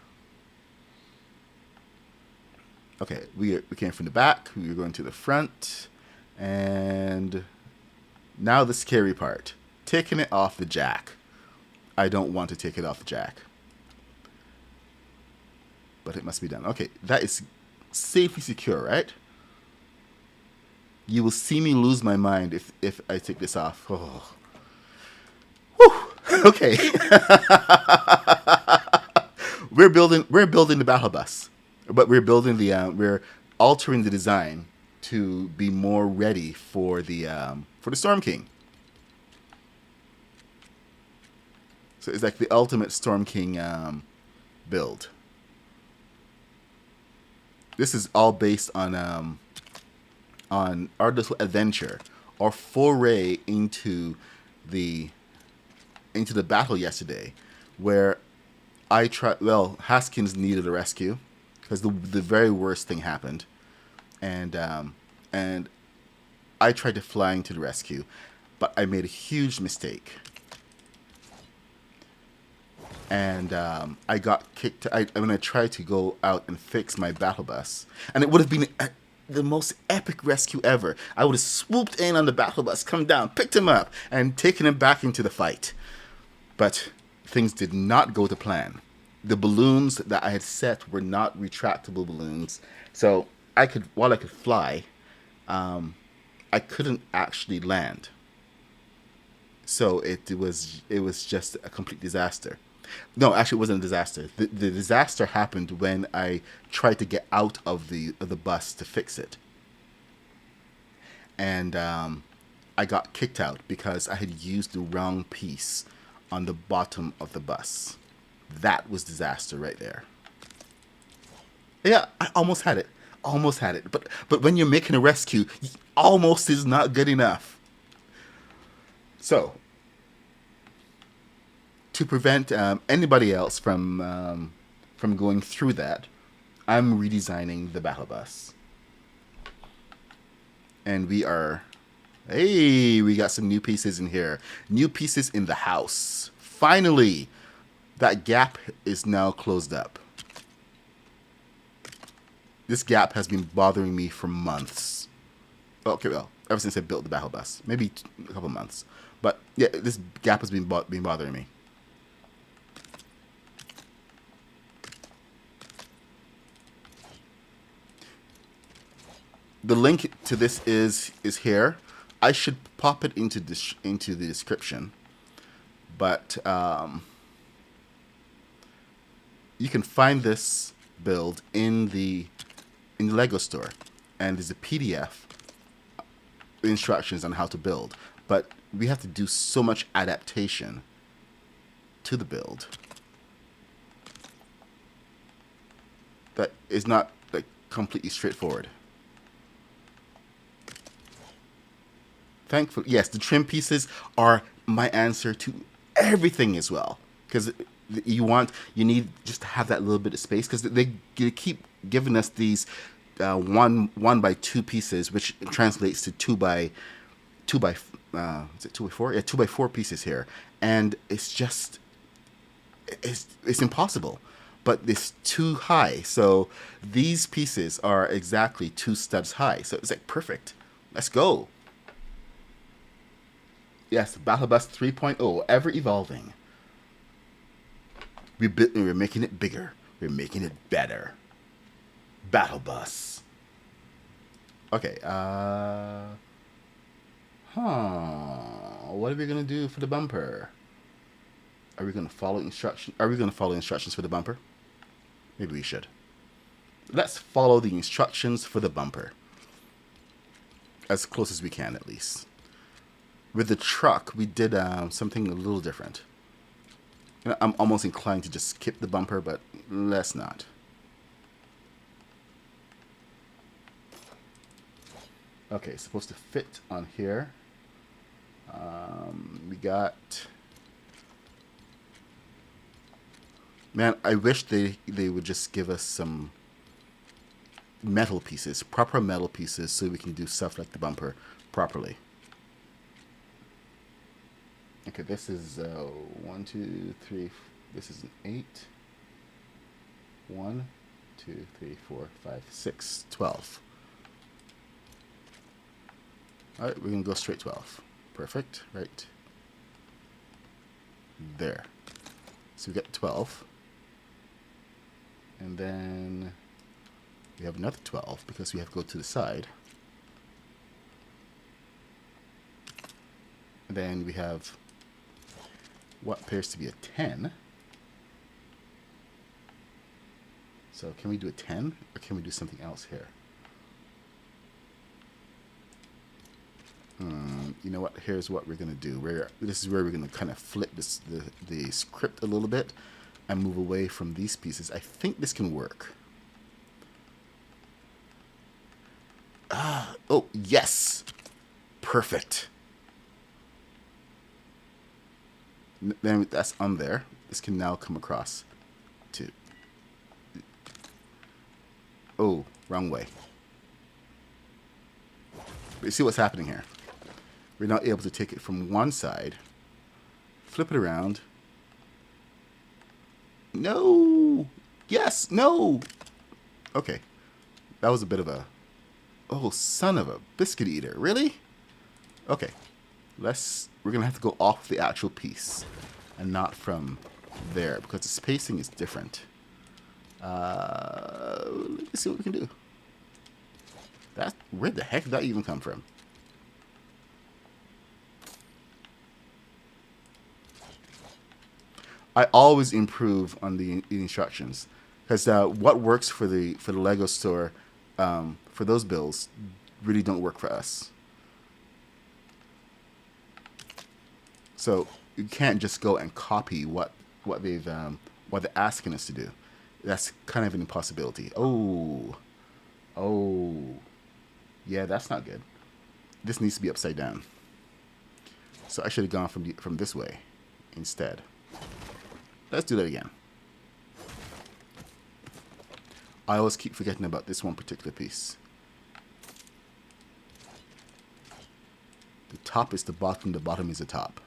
Okay, we came from the back, we were going to the front, and now the scary part. Taking it off the jack. I don't want to take it off the jack. But it must be done. Okay, that is safely secure, right? You will see me lose my mind if I take this off. Oh. Whew. Okay. We're building the battle bus. But we're building we're altering the design to be more ready for the Storm King. So it's like the ultimate Storm King build. This is all based on our little adventure or foray into the battle yesterday, where Haskins needed a rescue. Because the very worst thing happened, and I tried to fly into the rescue, but I made a huge mistake, and I got kicked. When I tried to go out and fix my battle bus, and it would have been the most epic rescue ever. I would have swooped in on the battle bus, come down, picked him up, and taken him back into the fight. But things did not go to plan. The balloons that I had set were not retractable balloons, so while I could fly, I couldn't actually land. So it was just a complete disaster. No, actually, it wasn't a disaster. The disaster happened when I tried to get out of the bus to fix it, and I got kicked out because I had used the wrong piece on the bottom of the bus. That was disaster right there. Yeah, I almost had it. But when you're making a rescue, almost is not good enough. So, to prevent anybody else from going through that, I'm redesigning the battle bus. And we got some new pieces in here. New pieces in the house. Finally! That gap is now closed up. This gap has been bothering me for months. Okay, well, ever since I built the battle bus. Maybe a couple months. But yeah, this gap has been bothering me. The link to this is here. I should pop it into the description. But you can find this build in the Lego store, and there's a PDF instructions on how to build. But we have to do so much adaptation to the build that is not like completely straightforward. Thankfully, yes, the trim pieces are my answer to everything as well, because you need just to have that little bit of space, because they keep giving us these 1 by 2 pieces, which translates to 2 by is it 2 by 4? Yeah, 2 by 4 pieces here, and it's just it's impossible. But it's too high, so these pieces are exactly 2 studs high. So it's like perfect. Let's go. Yes, Battle Bus 3.0, ever evolving. We're making it bigger. We're making it better. Battle Bus. Okay. What are we gonna do for the bumper? Are we gonna follow instructions? Are we gonna follow instructions for the bumper? Maybe we should. Let's follow the instructions for the bumper. As close as we can, at least. With the truck, we did something a little different. I'm almost inclined to just skip the bumper, but let's not. Okay, it's supposed to fit on here. We got... Man, I wish they would just give us some metal pieces, proper metal pieces, so we can do stuff like the bumper properly. Okay, this is 1, 2, 3. This is an 8. 1, 2, 3, 4, 5, 6, 12. All right, we're gonna go straight 12. Perfect, right there. So we got 12. And then we have another 12 because we have to go to the side. And then we have what appears to be a 10. So can we do a 10 or can we do something else here? You know what? Here's what we're going to do. This is where we're going to kind of flip the script a little bit and move away from these pieces. I think this can work. Oh, yes. Perfect. Then that's on there. This can now come across to... Oh, wrong way. But you see what's happening here? We're now able to take it from one side, flip it around. No! Yes! No! Okay. That was a bit of a... Oh, son of a biscuit eater. Really? Okay. We're going to have to go off the actual piece and not from there because the spacing is different. Let's see what we can do. Where the heck did that even come from? I always improve on the instructions because what works for the Lego store for those builds really don't work for us. So you can't just go and copy what they're asking us to do. That's kind of an impossibility. Oh, yeah, that's not good. This needs to be upside down. So I should have gone from this way instead. Let's do that again. I always keep forgetting about this one particular piece. The top is the bottom is the top.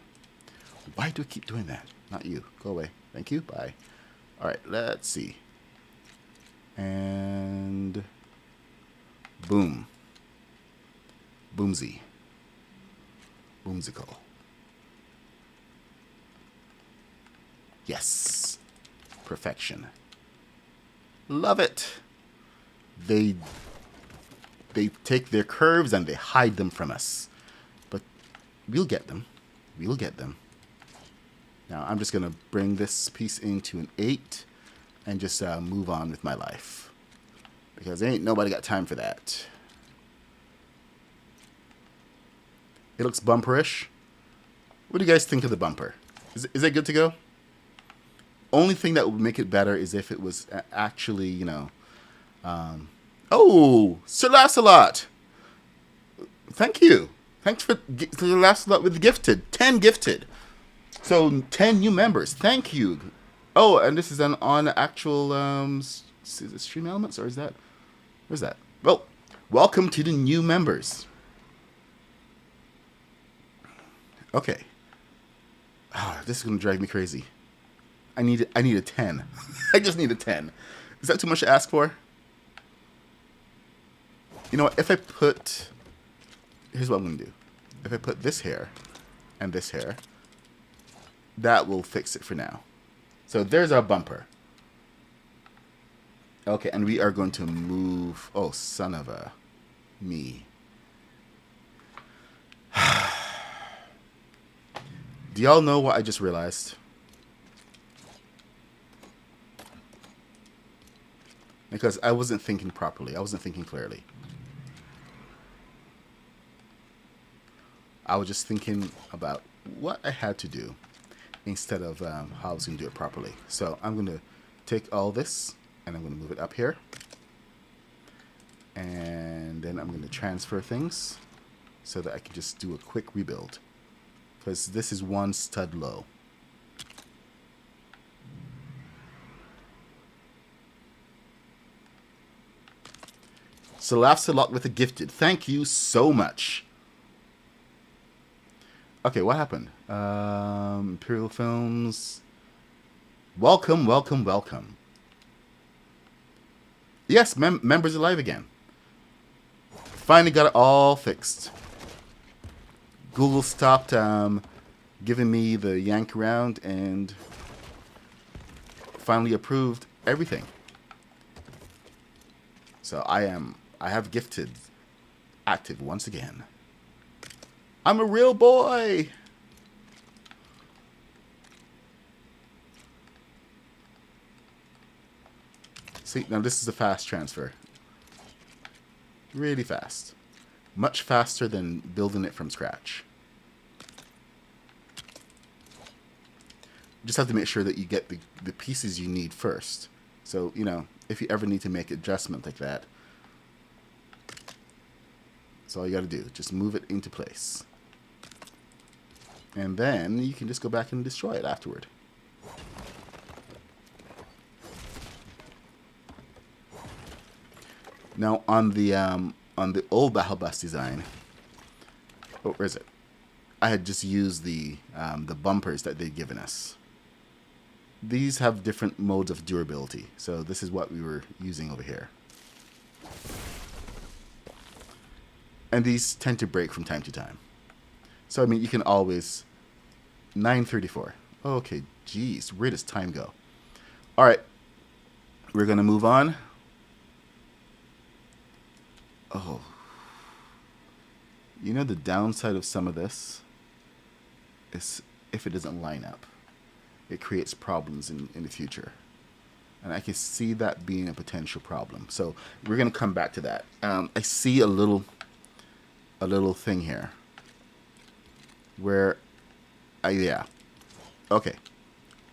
Why do I keep doing that? Not you. Go away. Thank you. Bye. All right, let's see. And boom. Boomsy. Boomsicle. Yes. Perfection. Love it. They take their curves and they hide them from us. But we'll get them. We'll get them. Now I'm just going to bring this piece into an 8 and just move on with my life. Because ain't nobody got time for that. It looks bumperish. What do you guys think of the bumper? Is it good to go? Only thing that would make it better is if it was actually, you know... oh! Sir Lancelot! Thank you. Thanks for Sir Lancelot with the gifted. 10 gifted. So 10 new members. Thank you. Oh, and this is on actual is it Stream Elements, or is that where's that? Well, welcome to the new members. Okay. This is gonna drive me crazy. I need a 10. I just need a 10. Is that too much to ask for? You know what? If I put, here's what I'm gonna do. If I put this here and this here, that will fix it for now. So there's our bumper. Okay, and we are going to move. Oh, son of a me. Do y'all know what I just realized? Because I wasn't thinking properly. I wasn't thinking clearly. I was just thinking about what I had to do instead of how I was going to do it properly. So I'm going to take all this and I'm going to move it up here. And then I'm going to transfer things so that I can just do a quick rebuild. Because this is one stud low. So laughs a lot with the gifted. Thank you so much. Okay, what happened? Imperial Films. Welcome, welcome, welcome. Yes, members alive again. Finally got it all fixed. Google stopped giving me the yank around and finally approved everything. So I have gifted active once again. I'm a real boy. See, now this is a fast transfer. Really fast. Much faster than building it from scratch. Just have to make sure that you get the pieces you need first. So, you know, if you ever need to make an adjustment like that, that's all you got to do. Just move it into place. And then you can just go back and destroy it afterward. Now on the old Battle Bus design, oh, where is it? I had just used the bumpers that they'd given us. These have different modes of durability, so this is what we were using over here. And these tend to break from time to time. So I mean, you can always 9:34. Okay, geez, where does time go? All right, we're gonna move on. Oh, you know the downside of some of this is if it doesn't line up, it creates problems in the future. And I can see that being a potential problem. So we're going to come back to that. I see a little thing here where, yeah. Okay.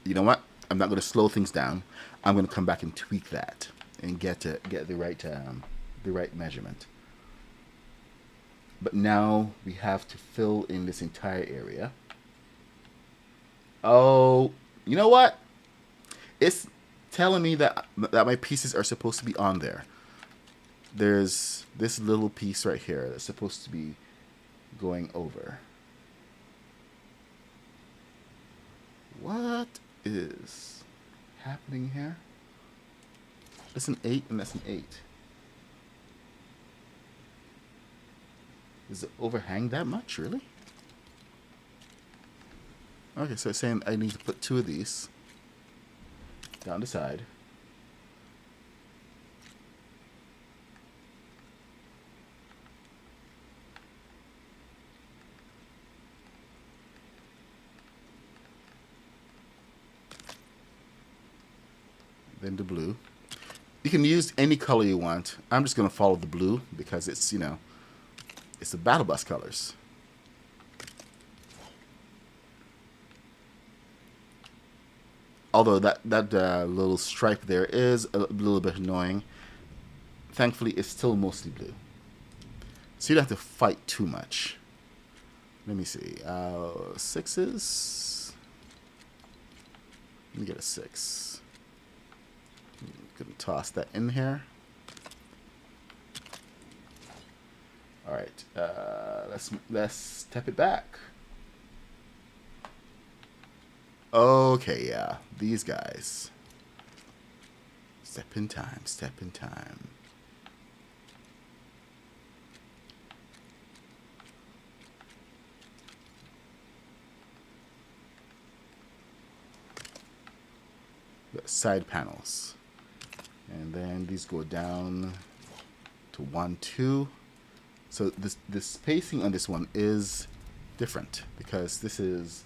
You know what? I'm not going to slow things down. I'm going to come back and tweak that and get the right measurement. But now we have to fill in this entire area. Oh, you know what? It's telling me that my pieces are supposed to be on there. There's this little piece right here that's supposed to be going over. What is happening here? That's an 8 and that's an 8. Does it overhang that much, really? Okay, so it's saying I need to put 2 of these down the side. Then the blue. You can use any color you want. I'm just going to follow the blue because it's, you know, it's the Battle Bus colors. Although that little stripe there is a little bit annoying. Thankfully, it's still mostly blue. So you don't have to fight too much. Let me see. 6s. Let me get a 6. Gonna toss that in here. All right, let's step it back. Okay, yeah, these guys. Step in time, step in time. The side panels. And then these go down to 1, 2. So the spacing on this one is different because this is,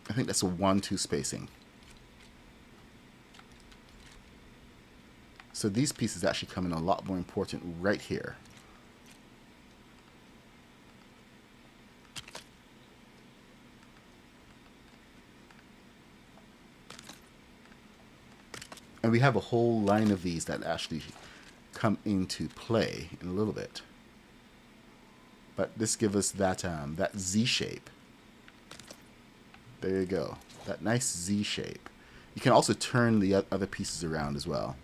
I think that's a 1, 2 spacing. So these pieces actually come in a lot more important right here. And we have a whole line of these that actually come into play in a little bit. But this gives us that that Z shape. There you go. That nice Z shape. You can also turn the other pieces around as well.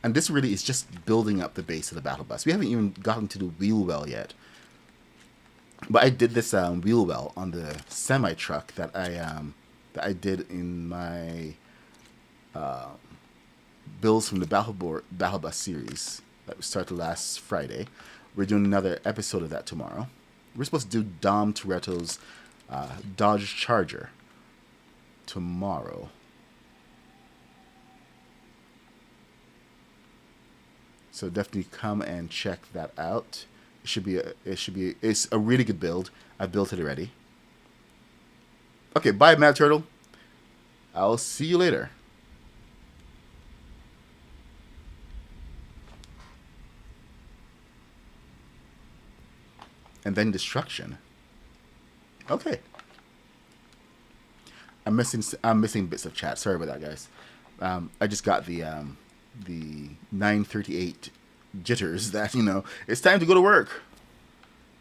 And this really is just building up the base of the battle bus. We haven't even gotten to the wheel well yet. But I did this wheel well on the semi truck that I did in my builds from the battle bus series that started last Friday. We're doing another episode of that tomorrow. We're supposed to do Dom Toretto's Dodge Charger tomorrow. So definitely come and check that out. It's a really good build. I built it already. Okay, bye, Mad Turtle. I'll see you later. And then destruction. Okay. I'm missing bits of chat. Sorry about that, guys. I just got the 9:38 jitters that, it's time to go to work.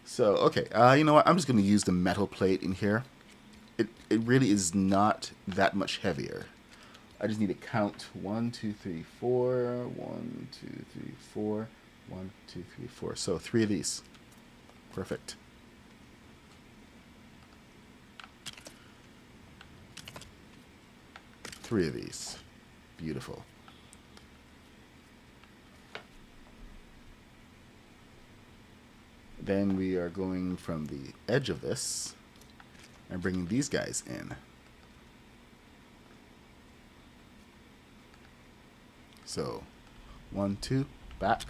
So, okay. You know what? I'm just going to use the metal plate in here. It really is not that much heavier. I just need to count 1, 2, 3, 4. 1, 2, 3, 4. 1, 2, 3, 4. So 3 of these. Perfect. Three of these. Beautiful. Then we are going from the edge of this and bringing these guys in. So 1, 2, back,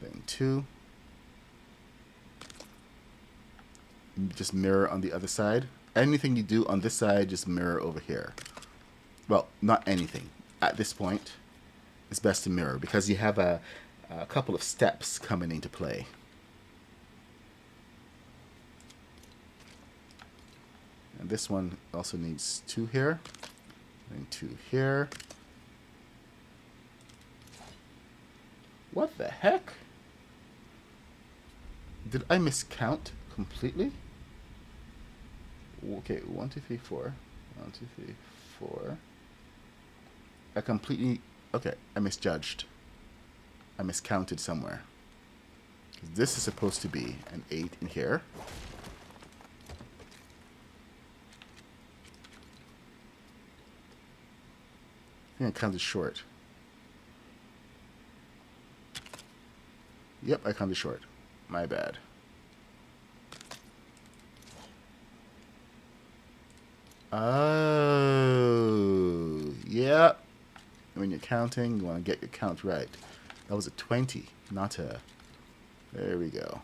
then 2. Just mirror on the other side. Anything you do on this side, just mirror over here. Well, not anything. At this point, it's best to mirror because you have a couple of steps coming into play. And this one also needs 2 here, and 2 here. What the heck? Did I miscount completely? Okay, 1, 2, 3, 4. 1, 2, 3, 4. I completely... Okay, I misjudged. I miscounted somewhere. This is supposed to be an 8 in here. I think I counted short. Yep, I counted short. My bad. Oh, yeah. When you're counting, you want to get your count right. That was a 20, not a... There we go.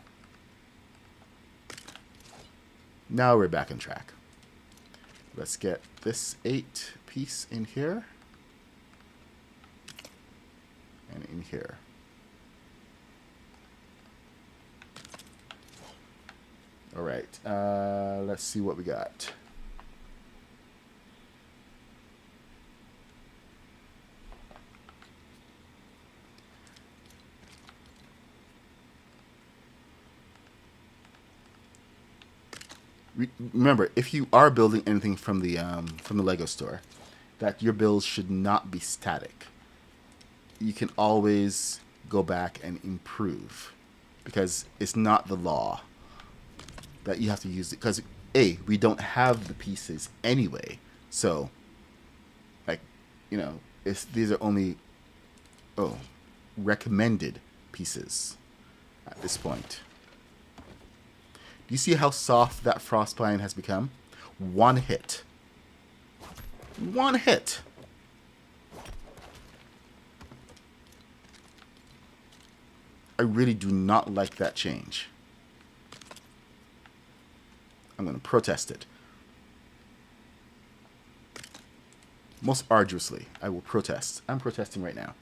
Now we're back on track. Let's get this 8 piece in here. And in here. All right, let's see what we got. Remember, if you are building anything from the Lego store, that your builds should not be static. You can always go back and improve, because it's not the law that you have to use it. Because we don't have the pieces anyway, so like, these are only recommended pieces at this point. Do you see how soft that Frostpine has become? One hit. One hit. I really do not like that change. I'm going to protest it. Most arduously, I will protest. I'm protesting right now.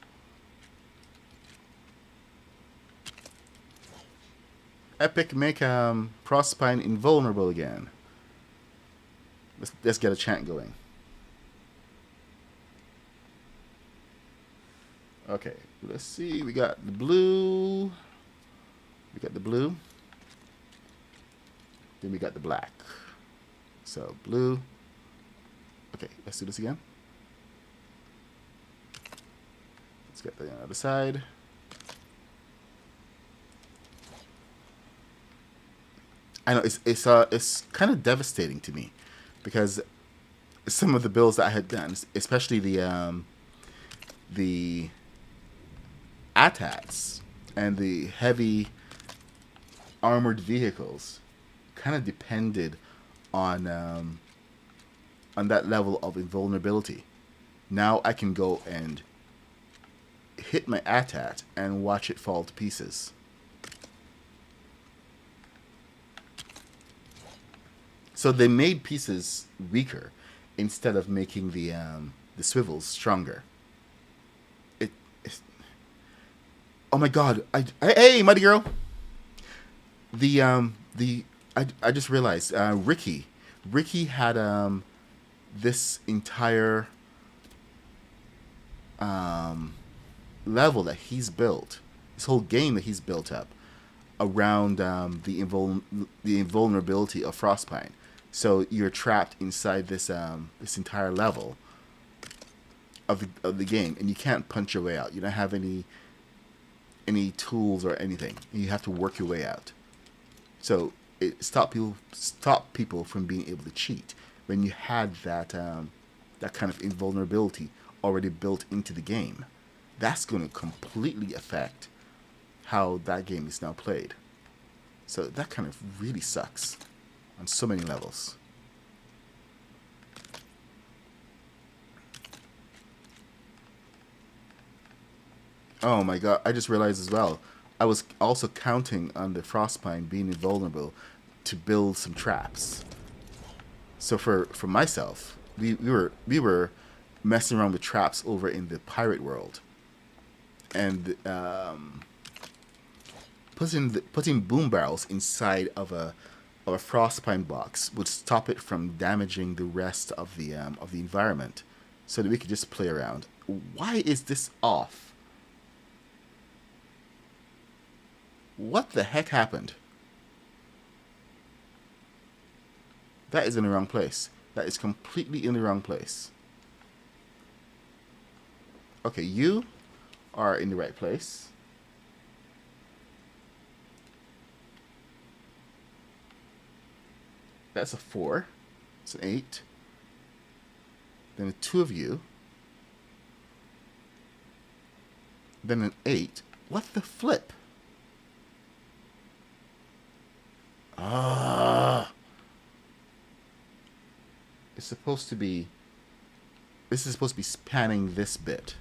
Epic, make Frostpine invulnerable again. Let's get a chant going. Okay, let's see. We got the blue. We got the blue. Then we got the black. So blue. Okay, let's do this again. Let's get the other side. I know it's kind of devastating to me, because some of the builds that I had done, especially the AT-ATs and the heavy armored vehicles, kind of depended on that level of invulnerability. Now I can go and hit my AT-AT and watch it fall to pieces. So they made pieces weaker instead of making the swivels stronger. Oh my God! Hey, Muddy Girl. I just realized Ricky had this entire level that he's built, this whole game that he's built up around the invulnerability of Frostpine. So you're trapped inside this entire level of the game, and you can't punch your way out. You don't have any tools or anything. You have to work your way out. So it stopped people from being able to cheat when you had that kind of invulnerability already built into the game. That's going to completely affect how that game is now played. So that kind of really sucks on so many levels. Oh my God, I just realized as well, I was also counting on the Frostpine being invulnerable to build some traps. So for myself, we were messing around with traps over in the pirate world, and putting boom barrels inside of a Frostpine box would stop it from damaging the rest of the environment, so that we could just play around. Why is this off? What the heck happened? That is in the wrong place. That is completely in the wrong place. Okay, you are in the right place. That's a 4. It's an 8. Then the 2 of you. Then an 8. What the flip? It's supposed to be... This is supposed to be spanning this bit.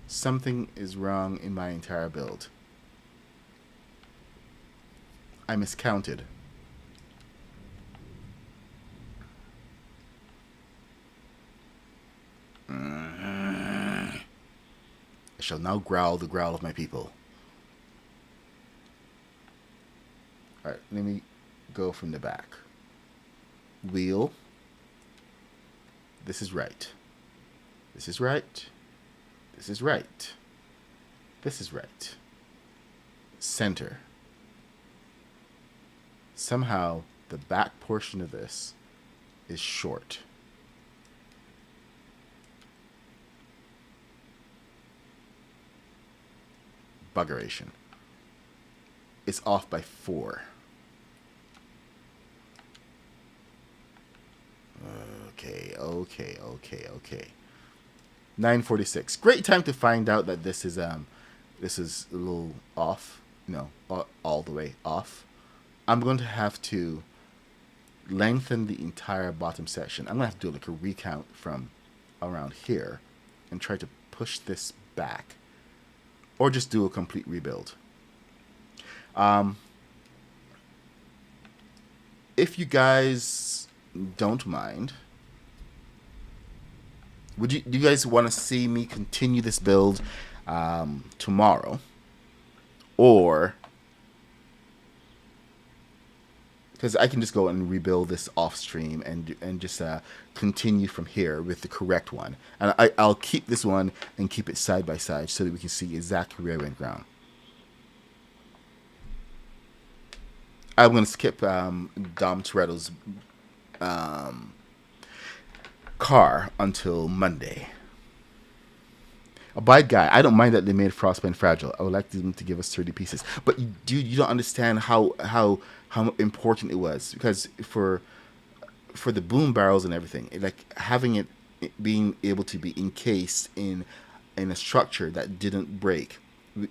Something is wrong in my entire build. I miscounted. I shall now growl the growl of my people. Alright, let me go from the back. Wheel. This is right. This is right. This is right. This is right. Center. Somehow the back portion of this is short. Buggeration. It's off by 4. Okay. 9:46. Great time to find out that this is a little off. No, all the way off. I'm going to have to lengthen the entire bottom section. I'm going to have to do like a recount from around here and try to push this back, or just do a complete rebuild. If you guys don't mind, do you guys want to see me continue this build tomorrow, or because I can just go and rebuild this off stream and just continue from here with the correct one, and I'll keep this one and keep it side by side so that we can see exactly where I went down. I'm going to skip Dom Toretto's car until Monday. A bad guy. I don't mind that they made Frostbite fragile. I would like them to give us 30 pieces. But you don't understand how important it was, because for the boom barrels and everything, like having it being able to be encased in a structure that didn't break,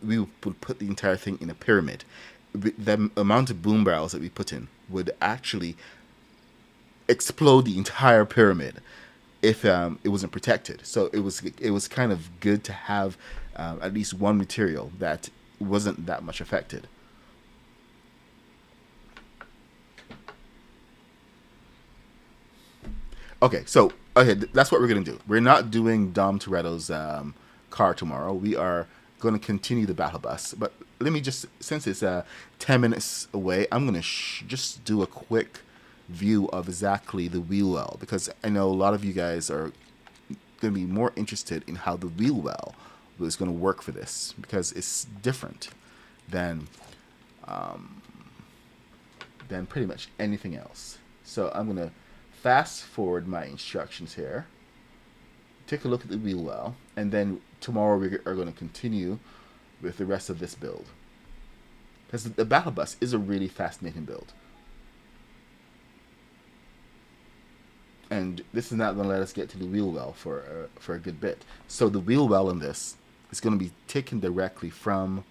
we would put the entire thing in a pyramid. The amount of boom barrels that we put in would actually explode the entire pyramid if it wasn't protected. So it was kind of good to have at least one material that wasn't that much affected. Okay, that's what we're gonna do. We're not doing Dom Toretto's car tomorrow. We are going to continue the battle bus, but let me just, since it's 10 minutes away, I'm going to just do a quick view of exactly the wheel well, because I know a lot of you guys are going to be more interested in how the wheel well is going to work for this, because it's different than pretty much anything else. So I'm going to fast forward my instructions here, take a look at the wheel well, and then tomorrow we are going to continue with the rest of this build, because the battle bus is a really fascinating build, and this is not going to let us get to the wheel well for a good bit. So the wheel well in this is going to be taken directly from.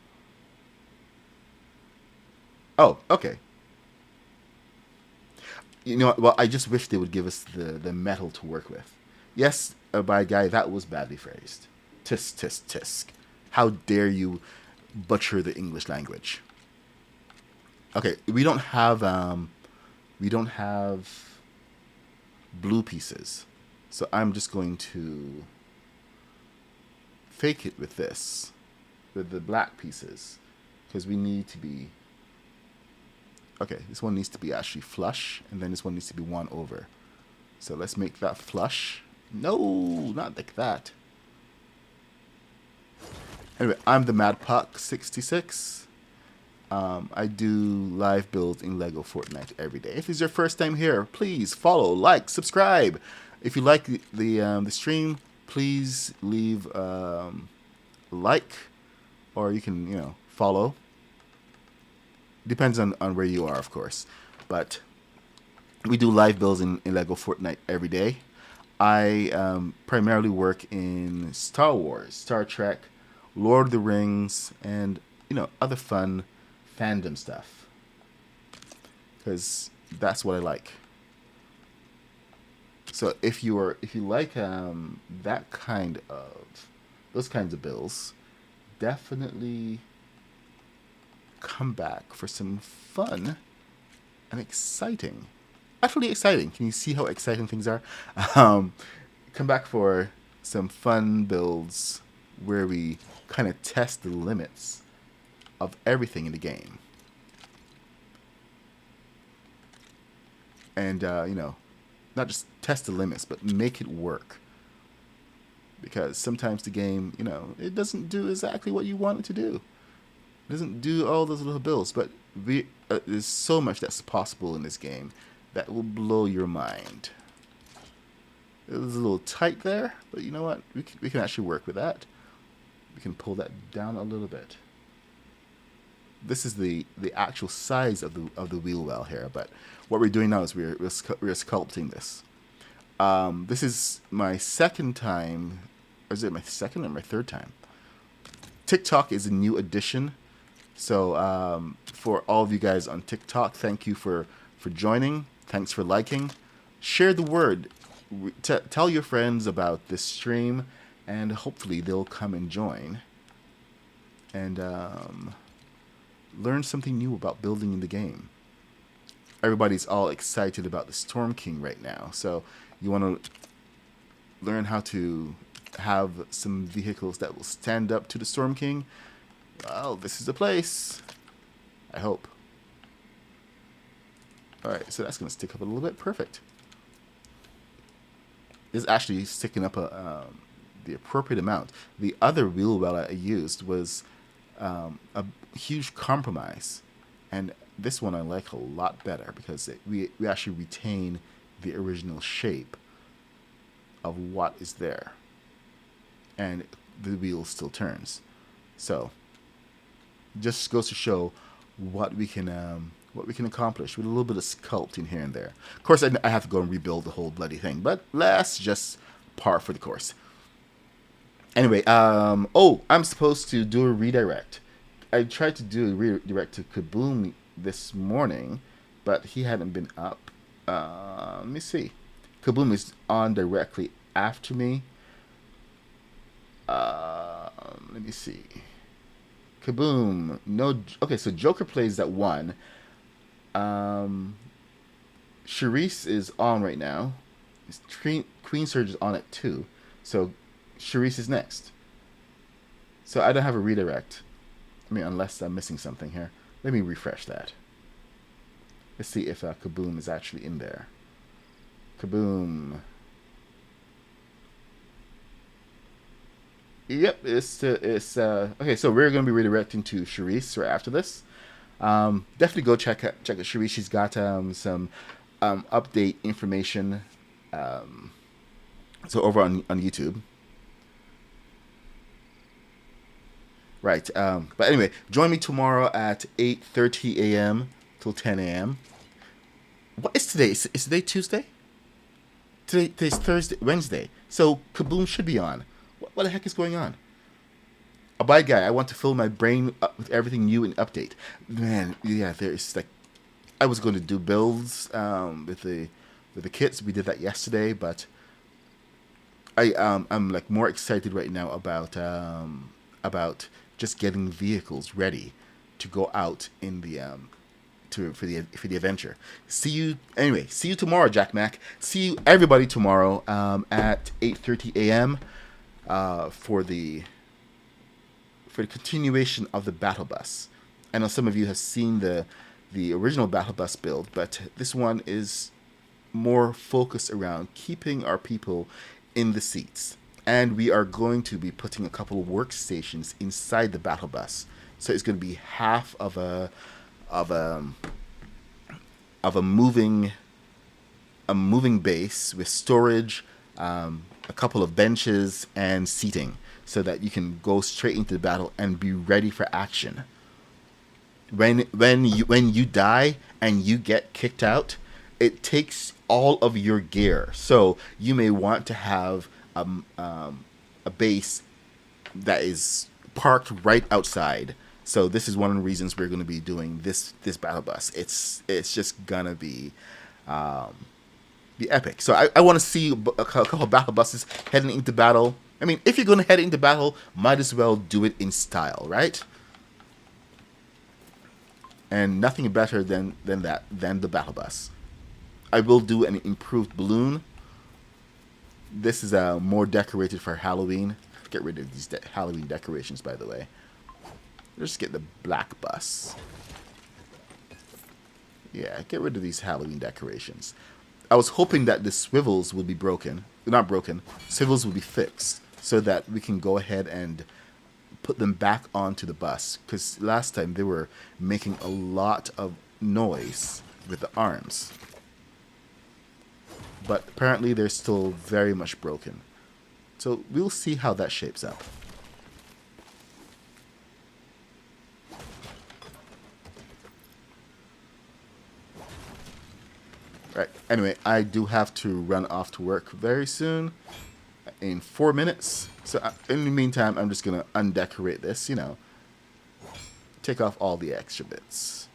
Oh, okay. You know what? Well, I just wish they would give us the metal to work with. Yes, by guy, that was badly phrased. Tisk, tisk, tisk. How dare you butcher the English language? Okay, we don't have blue pieces, so I'm just going to fake it with this, with the black pieces, because we need to be. Okay, this one needs to be actually flush, and then this one needs to be one over. So let's make that flush. No, not like that. Anyway, I'm the Mad Puck 66. I do live builds in Lego Fortnite every day. If it's your first time here, please follow, like, subscribe. If you like the stream, please leave a like, or you can follow. Depends on where you are, of course. But we do live builds in Lego Fortnite every day. I primarily work in Star Wars, Star Trek, Lord of the Rings, and other fun fandom stuff, because that's what I like. So if you like those kinds of builds, definitely come back for some fun and exciting. Utterly exciting. Can you see how exciting things are? Come back for some fun builds where we kind of test the limits of everything in the game. And, not just test the limits, but make it work. Because sometimes the game, it doesn't do exactly what you want it to do. It doesn't do all those little bills, but there's so much that's possible in this game that will blow your mind. It was a little tight there, but you know what? We can actually work with that. We can pull that down a little bit. This is the actual size of the wheel well here, but what we're doing now is we're sculpting this. This is my second time, or is it my second or my third time? TikTok is a new addition, so for all of you guys on TikTok, thank you for joining. Thanks for liking. Share the word. Tell your friends about this stream, and hopefully they'll come and join and learn something new about building in the game. Everybody's all excited about the Storm King right now, so you want to learn how to have some vehicles that will stand up to the Storm King. Well, this is the place. I hope. Alright, so that's going to stick up a little bit. Perfect. It's actually sticking up the appropriate amount. The other wheel well I used was a huge compromise. And this one I like a lot better because we actually retain the original shape of what is there. And the wheel still turns. So, just goes to show what we can accomplish with a little bit of sculpting here and there. Of course, I have to go and rebuild the whole bloody thing, but let's just par for the course. Anyway, I'm supposed to do a redirect. I tried to do a redirect to Kaboom this morning, but he hadn't been up. Let me see. Kaboom is on directly after me. Let me see. Kaboom. No. Okay, so Joker plays at 1. Charisse is on right now. Queen Surge is on at 2. So Charisse is next. So I don't have a redirect. I mean, unless I'm missing something here. Let me refresh that. Let's see if Kaboom is actually in there. Kaboom. Yep, it's okay. So we're going to be redirecting to Charisse right after this. Definitely go check out Charisse. She's got some update information. So over on YouTube. Right. But anyway, join me tomorrow at 8:30 a.m. till 10 a.m. What is today? Is today Tuesday? Today's Thursday, Wednesday. So Kaboom should be on. What the heck is going on? A bye guy. I want to fill my brain up with everything new and update. Man, yeah, there's like, I was going to do builds with the kits. We did that yesterday, but I'm like more excited right now about just getting vehicles ready to go out in the for the adventure. See you tomorrow, Jack Mac. See you everybody tomorrow at 8:30 a.m. For the continuation of the battle bus. I know some of you have seen the original battle bus build, but this one is more focused around keeping our people in the seats. And we are going to be putting a couple of workstations inside the battle bus. So it's going to be half of a moving base with storage, a couple of benches and seating, so that you can go straight into the battle and be ready for action. When you die and you get kicked out, it takes all of your gear. So you may want to have a base that is parked right outside. So this is one of the reasons we're going to be doing this battle bus. It's just gonna be epic. So I want to see a couple of battle buses heading into battle. I mean, if you're going to head into battle, might as well do it in style, right? And nothing better than the battle bus. I will do an improved balloon. This is more decorated for Halloween. Get rid of these Halloween decorations, by the way. Let's get the black bus. Yeah, get rid of these Halloween decorations. I was hoping that the swivels would be broken. Not broken. Swivels would be fixed so that we can go ahead and put them back onto the bus, because last time they were making a lot of noise with the arms. But apparently they're still very much broken. So we'll see how that shapes up. Right. Anyway, I do have to run off to work very soon, in 4 minutes. So in the meantime, I'm just going to undecorate this, you know. Take off all the extra bits.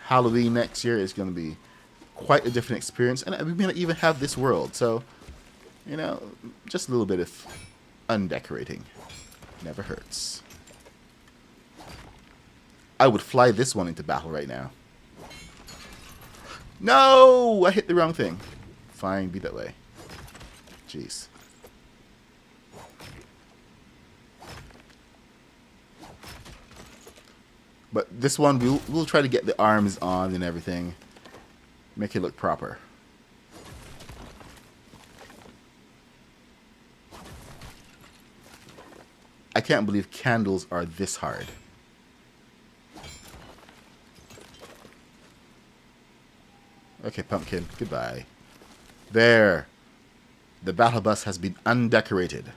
Halloween next year is going to be quite a different experience. And we may not even have this world. So, you know, just a little bit of undecorating. Never hurts. I would fly this one into battle right now. No! I hit the wrong thing. Fine, be that way. Jeez. But this one, we'll try to get the arms on and everything. Make it look proper. I can't believe candles are this hard. Okay, pumpkin, goodbye. There. The battle bus has been undecorated.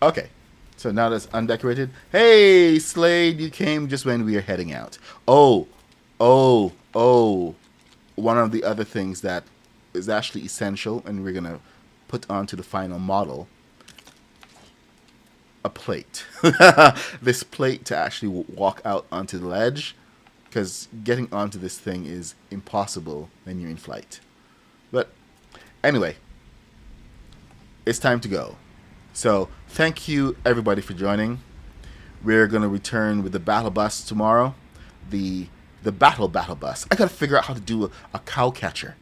Okay, so now that's undecorated. Hey, Slade, you came just when we were heading out. Oh. One of the other things that is actually essential, and we're going to put onto the final model, a plate. This plate to actually walk out onto the ledge, because getting onto this thing is impossible when you're in flight. But anyway, it's time to go. So thank you everybody for joining. We're going to return with the battle bus tomorrow. The battle bus. I got to figure out how to do a cow catcher.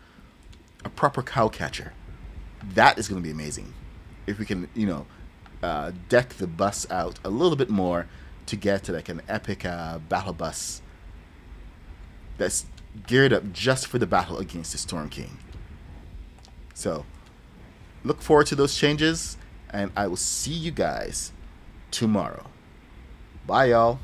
A proper cow catcher. That is going to be amazing. If we can, you know, deck the bus out a little bit more to get to like an epic battle bus that's geared up just for the battle against the Storm King. So look forward to those changes, and I will see you guys tomorrow. Bye, y'all.